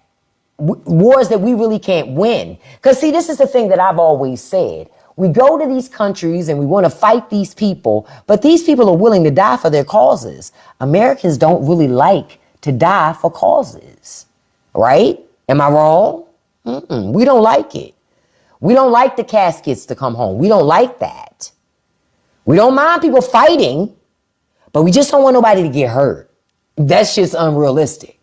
wars that we really can't win. Because see, this is the thing that I've always said. We go to these countries and we want to fight these people, but these people are willing to die for their causes. Americans don't really like to die for causes, right? Am I wrong? We don't like it. We don't like the caskets to come home. We don't like that. We don't mind people fighting, but we just don't want nobody to get hurt. That's just unrealistic.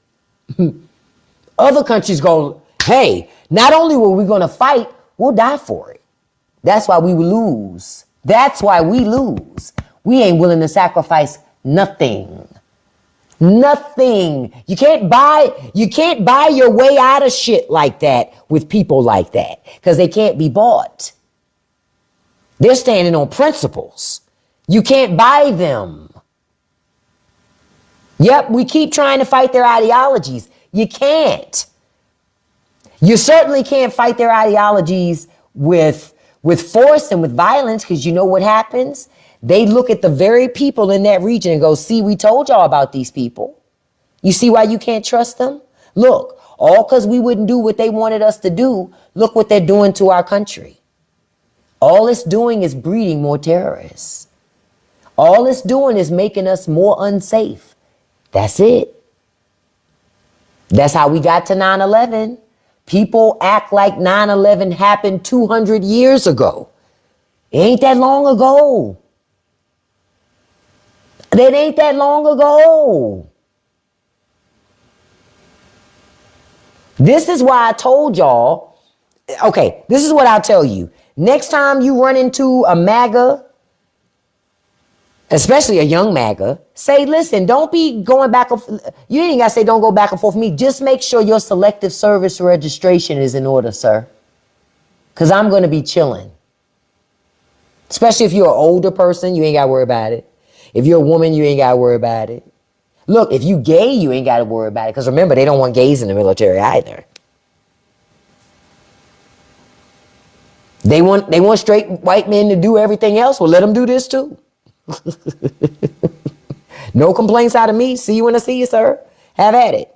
Other countries go, hey, not only were we going to fight, we'll die for it. That's why we lose. That's why we lose. We ain't willing to sacrifice nothing. Nothing. You can't buy your way out of shit like that with people like that, because they can't be bought. They're standing on principles. You can't buy them. Yep, we keep trying to fight their ideologies. You can't. You certainly can't fight their ideologies with force and with violence, because you know what happens? They look at the very people in that region and go, see, we told y'all about these people. You see why you can't trust them? Look, all because we wouldn't do what they wanted us to do, look what they're doing to our country. All it's doing is breeding more terrorists. All it's doing is making us more unsafe. That's it. That's how we got to 9/11. People act like 9/11 happened 200 years ago. It ain't that long ago. It ain't that long ago. This is why I told y'all, okay, this is what I'll tell you. Next time you run into a MAGA, especially a young MAGA, say, listen, don't be going back. You ain't got to say don't go back and forth with me. Just make sure your selective service registration is in order, sir. Because I'm going to be chilling. Especially if you're an older person, you ain't got to worry about it. If you're a woman, you ain't got to worry about it. Look, if you gay, you ain't got to worry about it. Because remember, they don't want gays in the military either. They want straight white men to do everything else. Well, let them do this too. No complaints out of me. See you when I see you, sir. Have at it.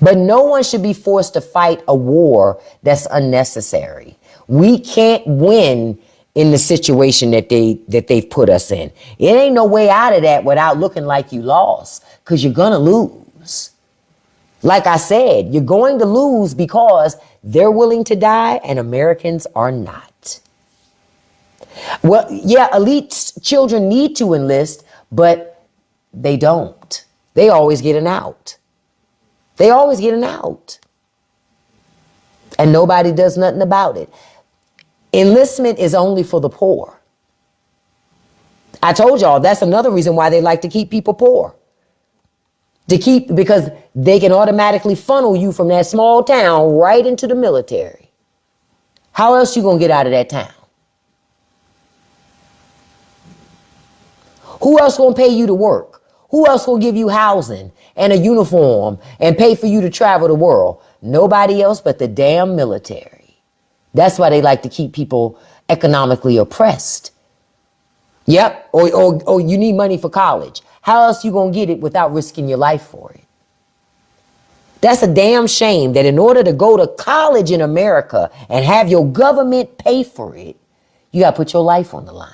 But no one should be forced to fight a war that's unnecessary. We can't win in the situation that they've put us in. It ain't no way out of that without looking like you lost, because you're gonna lose. Like I said, you're going to lose because they're willing to die and Americans are not. Well, yeah, elite children need to enlist, but they don't. They always get an out. They always get an out. And nobody does nothing about it. Enlistment is only for the poor. I told y'all that's another reason why they like to keep people poor. Because they can automatically funnel you from that small town right into the military. How else you gonna get out of that town? Who else gonna pay you to work? Who else will give you housing and a uniform and pay for you to travel the world? Nobody else but the damn military. That's why they like to keep people economically oppressed. Yep, or you need money for college. How else you gonna get it without risking your life for it? That's a damn shame that in order to go to college in America and have your government pay for it, you gotta put your life on the line.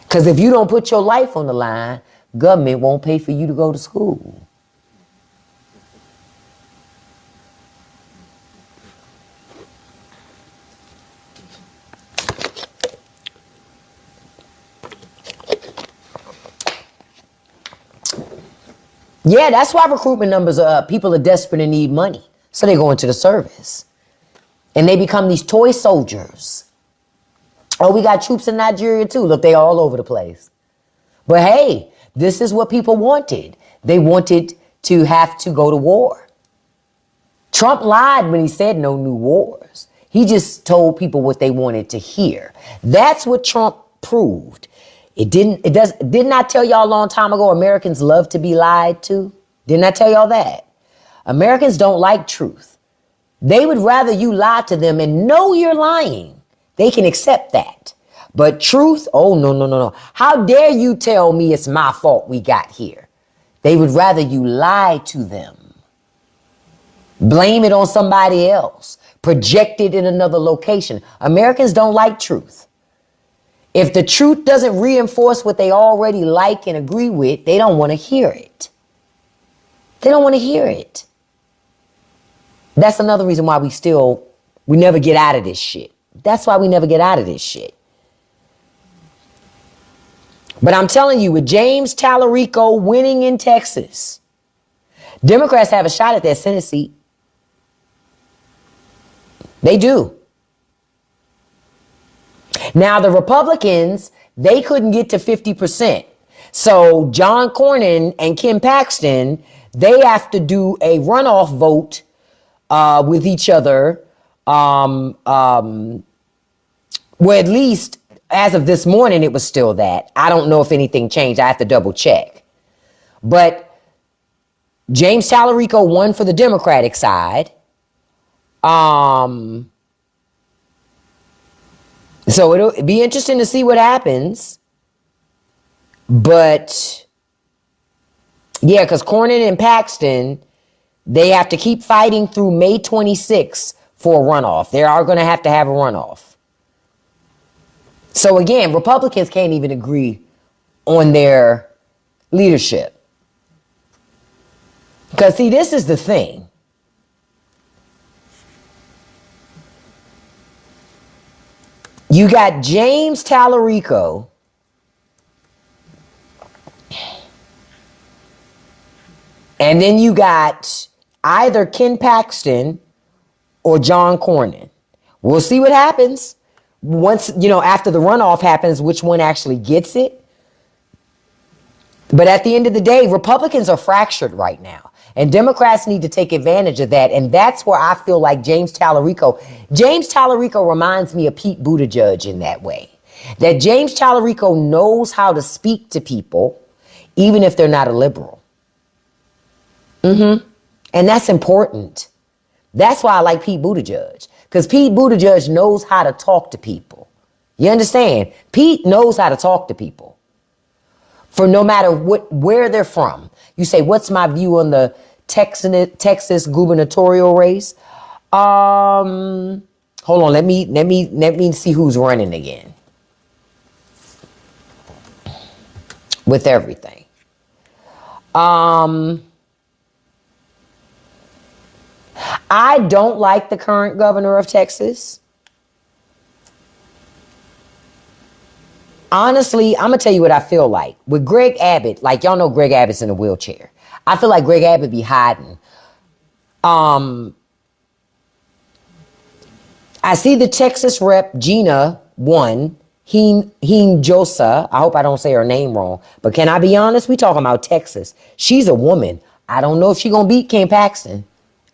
Because if you don't put your life on the line, government won't pay for you to go to school. Yeah, that's why recruitment numbers are up. People are desperate and need money. So they go into the service. And they become these toy soldiers. Oh, we got troops in Nigeria too. Look, they all over the place. But hey, this is what people wanted. They wanted to have to go to war. Trump lied when he said no new wars. He just told people what they wanted to hear. That's what Trump proved. Didn't I tell y'all a long time ago, Americans love to be lied to? Didn't I tell y'all that? Americans don't like truth. They would rather you lie to them and know you're lying. They can accept that. But truth, oh, no, no, no, no. How dare you tell me it's my fault we got here? They would rather you lie to them. Blame it on somebody else. Project it in another location. Americans don't like truth. If the truth doesn't reinforce what they already like and agree with, they don't want to hear it. They don't want to hear it. That's another reason why we never get out of this shit. That's why we never get out of this shit. But I'm telling you, with James Tallarico winning in Texas, Democrats have a shot at that Senate seat. They do. Now, the Republicans, they couldn't get to 50%. So John Cornyn and Ken Paxton, they have to do a runoff vote with each other. Well, at least as of this morning, it was still that. I don't know if anything changed. I have to double check. But James Tallarico won for the Democratic side. So it'll be interesting to see what happens. But yeah, because Cornyn and Paxton, they have to keep fighting through May 26th for a runoff. They are going to have a runoff. So again, Republicans can't even agree on their leadership. Because see, this is the thing. You got James Tallarico and then you got either Ken Paxton or John Cornyn. We'll see what happens once, after the runoff happens, which one actually gets it. But at the end of the day, Republicans are fractured right now. And Democrats need to take advantage of that. And that's where I feel like James Tallarico reminds me of Pete Buttigieg in that way. That James Tallarico knows how to speak to people, even if they're not a liberal. And that's important. That's why I like Pete Buttigieg. Because Pete Buttigieg knows how to talk to people. You understand? Pete knows how to talk to people. For no matter where they're from. You say, what's my view on the Texas gubernatorial race? Hold on, let me see who's running again. With everything. I don't like the current governor of Texas. Honestly, I'm going to tell you what I feel like. With Greg Abbott, like y'all know Greg Abbott's in a wheelchair. I feel like Greg Abbott be hiding. I see the Texas rep, Gina, won. Josa. I hope I don't say her name wrong. But can I be honest? We talking about Texas. She's a woman. I don't know if she's going to beat Ken Paxton.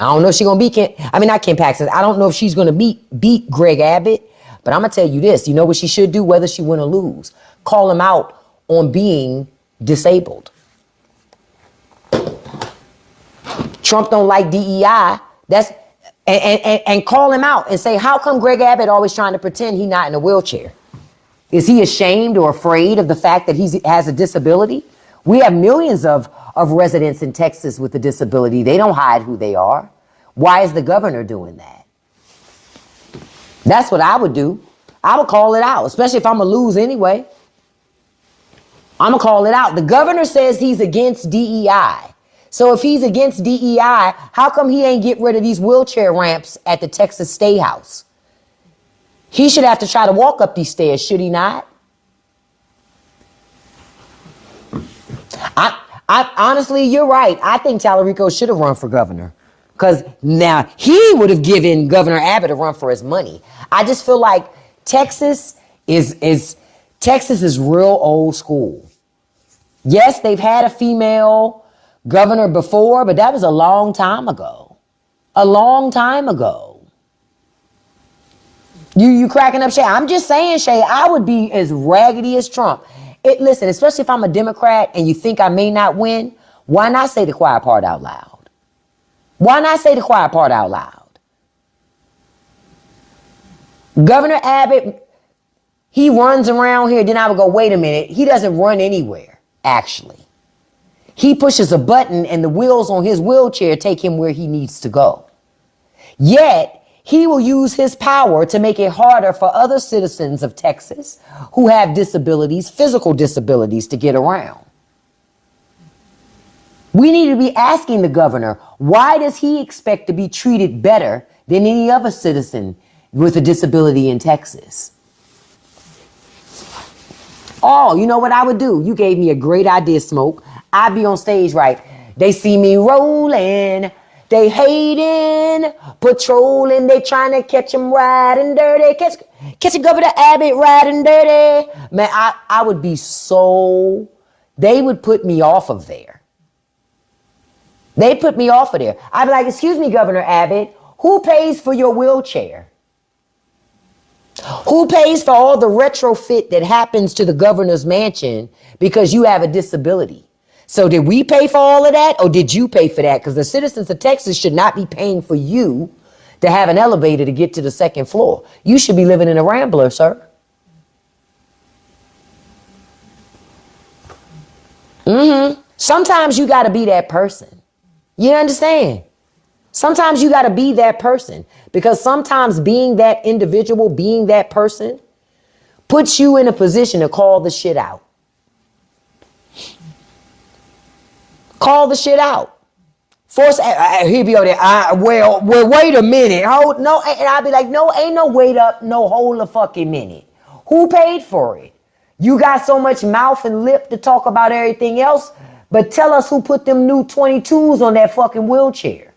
I don't know if she's going to beat not Ken Paxton. I don't know if she's going to beat Greg Abbott. But I'm going to tell you this. You know what she should do, whether she win or lose? Call him out on being disabled. Trump don't like DEI. And call him out and say, how come Greg Abbott always trying to pretend he's not in a wheelchair? Is he ashamed or afraid of the fact that he has a disability? We have millions of residents in Texas with a disability. They don't hide who they are. Why is the governor doing that? That's what I would do. I would call it out, especially if I'm going to lose anyway. I'm going to call it out. The governor says he's against DEI. So if he's against DEI, how come he ain't get rid of these wheelchair ramps at the Texas State House? He should have to try to walk up these stairs, should he not? I honestly, you're right. I think Tallarico should have run for governor. Because now he would have given Governor Abbott a run for his money. I just feel like Texas is real old school. Yes, they've had a female governor before, but that was a long time ago. A long time ago. You cracking up, Shay? I'm just saying, Shay, I would be as raggedy as Trump. Listen, especially if I'm a Democrat and you think I may not win, why not say the quiet part out loud? Why not say the quiet part out loud? Governor Abbott, He runs around here. Then I would go, wait a minute. He doesn't run anywhere, actually. He pushes a button and the wheels on his wheelchair take him where he needs to go. Yet, he will use his power to make it harder for other citizens of Texas who have disabilities, physical disabilities, to get around. We need to be asking the governor, why does he expect to be treated better than any other citizen with a disability in Texas? Oh, you know what I would do? You gave me a great idea, Smoke. I'd be on stage, right? They see me rolling. They hating, patrolling, they trying to catch him riding dirty. Catch Governor Abbott riding dirty. Man, I would be so, they would put me off of there. They put me off of there. I'd be like, excuse me, Governor Abbott, who pays for your wheelchair? Who pays for all the retrofit that happens to the governor's mansion because you have a disability? So did we pay for all of that, or did you pay for that? Because the citizens of Texas should not be paying for you to have an elevator to get to the second floor. You should be living in a Rambler, sir. Sometimes you got to be that person. You understand? Sometimes you got to be that person, because sometimes being that individual, being that person, puts you in a position to call the shit out. Call the shit out. Force, he'd be over there. Well, wait a minute. Hold, no, and I'd be like, no, ain't no wait up, no hold a fucking minute. Who paid for it? You got so much mouth and lip to talk about everything else, but tell us who put them new 22s on that fucking wheelchair.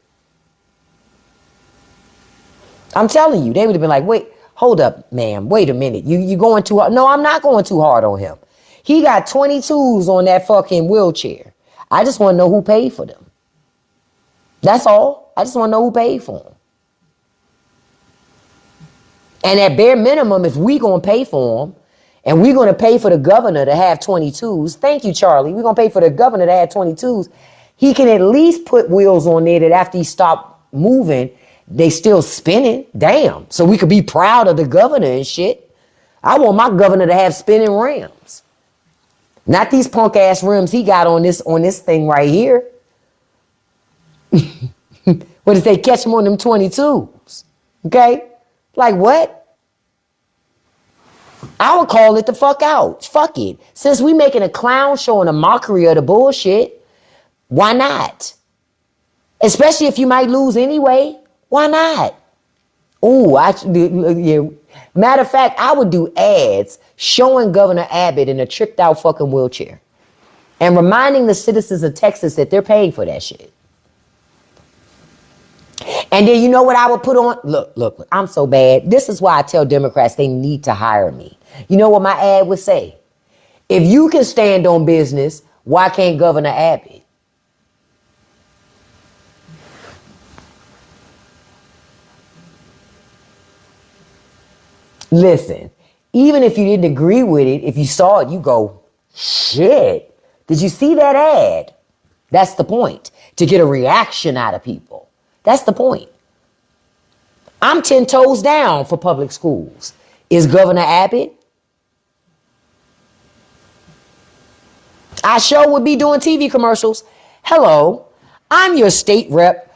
I'm telling you, they would have been like, wait, hold up, ma'am, wait a minute. You going too hard? No, I'm not going too hard on him. He got 22s on that fucking wheelchair. I just want to know who paid for them. That's all. I just want to know who paid for them. And at bare minimum, if we going to pay for them, and we're going to pay for the governor to have 22s, thank you, Charlie, we're going to pay for the governor to have 22s, he can at least put wheels on there that after he stop moving, they still spinning. Damn. So we could be proud of the governor and shit. I want my governor to have spinning rims. Not these punk ass rims he got on this thing right here. What if they catch him on them 22s? Okay? Like what? I would call it the fuck out. Fuck it. Since we making a clown show and a mockery of the bullshit, why not? Especially if you might lose anyway. Why not? Ooh, yeah. Matter of fact, I would do ads showing Governor Abbott in a tricked out fucking wheelchair and reminding the citizens of Texas that they're paying for that shit. And then you know what I would put on? Look, I'm so bad. This is why I tell Democrats they need to hire me. You know what my ad would say? If you can stand on business, why can't Governor Abbott? Listen, even if you didn't agree with it, if you saw it, you go, shit, did you see that ad? That's the point, to get a reaction out of people. That's the point. I'm 10 toes down for public schools. Is Governor Abbott? I sure would be doing TV commercials. Hello, I'm your state rep,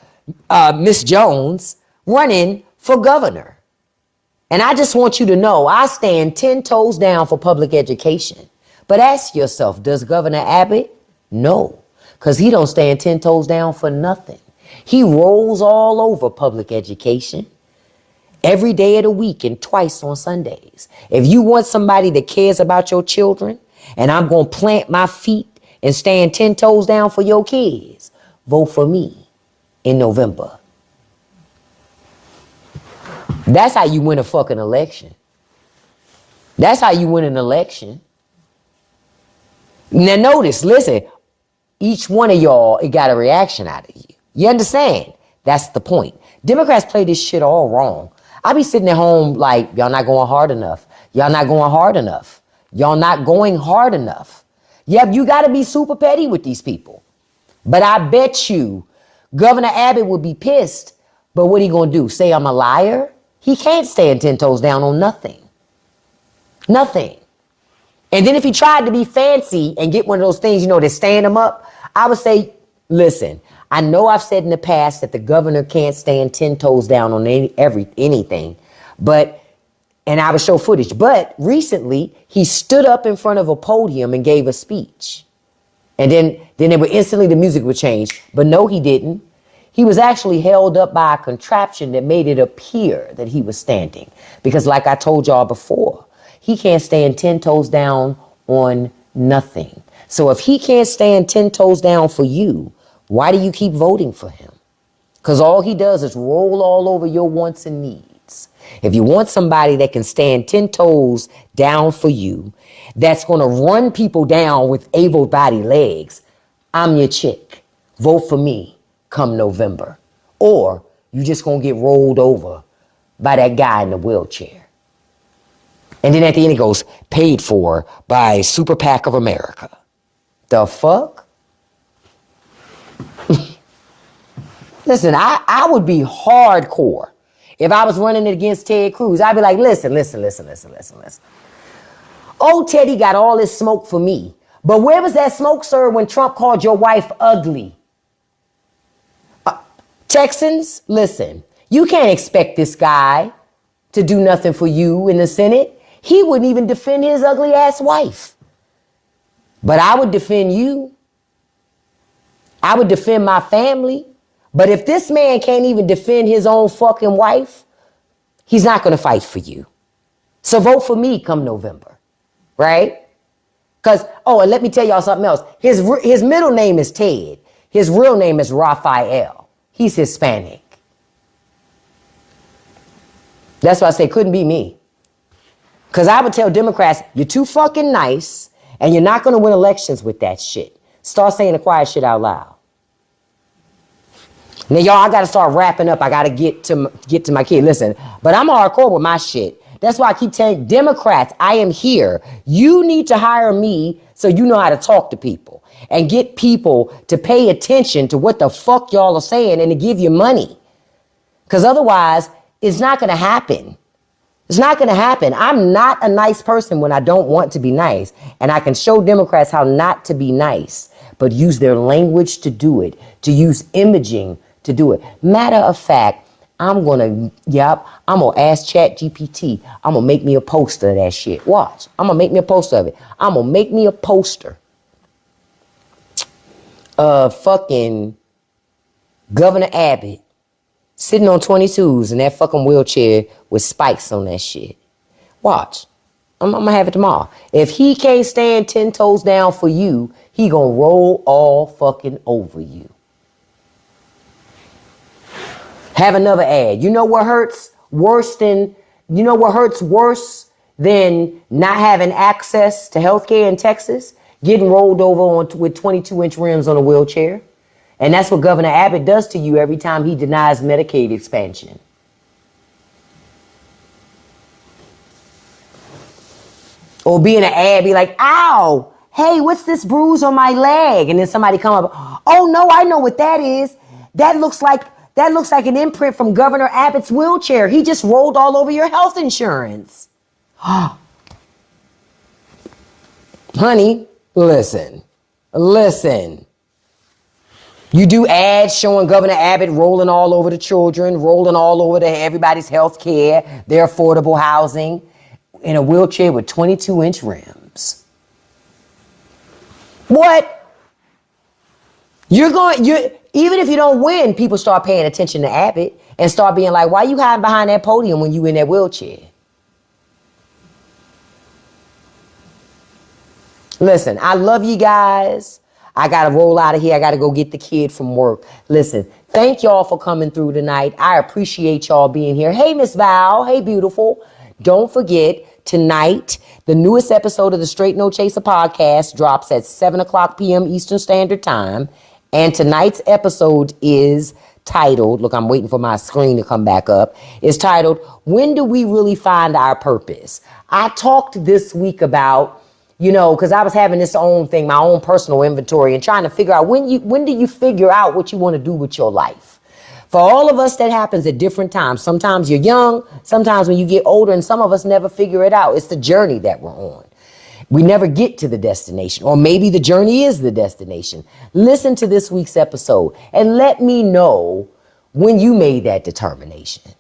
Miss Jones, running for governor. And I just want you to know I stand 10 toes down for public education. But ask yourself, does Governor Abbott? No, because he don't stand 10 toes down for nothing. He rolls all over public education every day of the week and twice on Sundays. If you want somebody that cares about your children, and I'm going to plant my feet and stand 10 toes down for your kids, vote for me in November. That's how you win a fucking election. That's how you win an election. Now notice, listen, each one of y'all, it got a reaction out of you. You understand? That's the point. Democrats play this shit all wrong. I be sitting at home like, y'all not going hard enough. Y'all not going hard enough. Y'all not going hard enough. Yep, you got to be super petty with these people. But I bet you Governor Abbott would be pissed. But what he going to do? Say I'm a liar? He can't stand 10 toes down on nothing. Nothing. And then if he tried to be fancy and get one of those things, that stand him up, I would say, listen, I know I've said in the past that the governor can't stand 10 toes down on anything, and I would show footage. But recently, he stood up in front of a podium and gave a speech. And then the music would change. But no, he didn't. He was actually held up by a contraption that made it appear that he was standing. Because like I told y'all before, he can't stand 10 toes down on nothing. So if he can't stand 10 toes down for you, why do you keep voting for him? Because all he does is roll all over your wants and needs. If you want somebody that can stand 10 toes down for you, that's going to run people down with able-bodied legs, I'm your chick. Vote for me come November. Or you just going to get rolled over by that guy in the wheelchair. And then at the end it goes, paid for by Super PAC of America. The fuck? Listen, I would be hardcore if I was running it against Ted Cruz. I'd be like, listen. Oh, Teddy got all this smoke for me. But where was that smoke, sir, when Trump called your wife ugly? Texans, listen, you can't expect this guy to do nothing for you in the Senate. He wouldn't even defend his ugly ass wife. But I would defend you. I would defend my family. But if this man can't even defend his own fucking wife, he's not going to fight for you. So vote for me come November, right? Because, and let me tell y'all something else. His middle name is Ted. His real name is Raphael. He's Hispanic. That's why I say couldn't be me. Because I would tell Democrats, you're too fucking nice and you're not going to win elections with that shit. Start saying the quiet shit out loud. Now, y'all, I got to start wrapping up. I got to get to my kid. Listen, but I'm hardcore with my shit. That's why I keep telling Democrats, I am here. You need to hire me so you know how to talk to people and get people to pay attention to what the fuck y'all are saying and to give you money. Because otherwise, it's not going to happen. It's not going to happen. I'm not a nice person when I don't want to be nice. And I can show Democrats how not to be nice, but use their language to do it, to use imaging to do it. Matter of fact, I'm going to ask ChatGPT. I'm going to make me a poster of that shit. Watch. I'm going to make me a poster of it. I'm going to make me a poster of fucking Governor Abbott sitting on 22s in that fucking wheelchair with spikes on that shit. Watch. I'm going to have it tomorrow. If he can't stand 10 toes down for you, he going to roll all fucking over you. Have another ad. You know what hurts worse than not having access to healthcare in Texas? Getting rolled over with 22-inch rims on a wheelchair. And that's what Governor Abbott does to you every time he denies Medicaid expansion. Or be in an ad, be like, ow, hey, what's this bruise on my leg? And then somebody come up, oh no, I know what that is. That looks like an imprint from Governor Abbott's wheelchair. He just rolled all over your health insurance. Honey, listen. You do ads showing Governor Abbott rolling all over the children, rolling all over everybody's health care, their affordable housing, in a wheelchair with 22-inch rims. What? Even if you don't win, people start paying attention to Abbott and start being like, why you hiding behind that podium when you in that wheelchair? Listen, I love you guys. I got to roll out of here. I got to go get the kid from work. Listen, thank y'all for coming through tonight. I appreciate y'all being here. Hey, Miss Val. Hey, beautiful. Don't forget, tonight, the newest episode of the Straight No Chaser podcast drops at 7 o'clock p.m. Eastern Standard Time. And tonight's episode is titled, look, I'm waiting for my screen to come back up, is titled, When Do We Really Find Our Purpose? I talked this week about, because I was having this own thing, my own personal inventory, and trying to figure out when do you figure out what you want to do with your life? For all of us, that happens at different times. Sometimes you're young, sometimes when you get older, and some of us never figure it out. It's the journey that we're on. We never get to the destination, or maybe the journey is the destination. Listen to this week's episode and let me know when you made that determination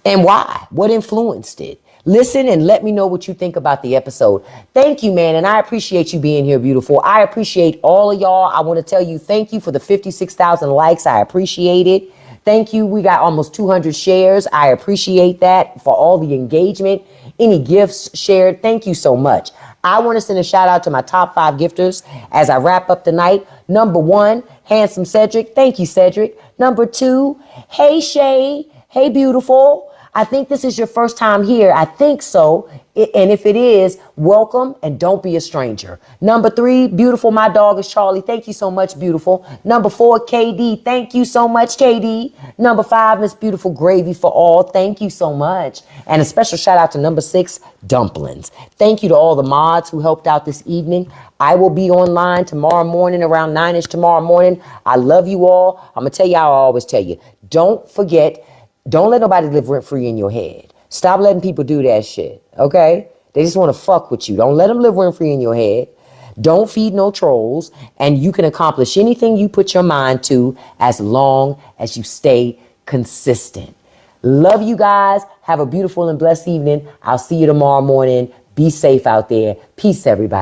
and why. What influenced it? Listen and let me know what you think about the episode. Thank you, man. And I appreciate you being here, beautiful. I appreciate all of y'all. I want to tell you thank you for the 56,000 likes. I appreciate it. Thank you. We got almost 200 shares. I appreciate that for all the engagement. Any gifts shared. Thank you so much. I want to send a shout out to my top 5 gifters as I wrap up the night. Number 1, Handsome Cedric. Thank you, Cedric. Number 2, hey, Shay. Hey, beautiful. I think this is your first time here. I think so. And if it is, welcome and don't be a stranger. Number 3, beautiful. My dog is Charlie. Thank you so much, beautiful. Number 4, KD. Thank you so much, KD. Number 5, Miss Beautiful Gravy for All. Thank you so much. And a special shout out to number 6, Dumplings. Thank you to all the mods who helped out this evening. I will be online tomorrow morning around 9ish tomorrow morning. I love you all. I'm going to tell you how I always tell you. Don't forget, don't let nobody live rent free in your head. Stop letting people do that shit, okay? They just want to fuck with you. Don't let them live rent free in your head. Don't feed no trolls. And you can accomplish anything you put your mind to as long as you stay consistent. Love you guys. Have a beautiful and blessed evening. I'll see you tomorrow morning. Be safe out there. Peace, everybody.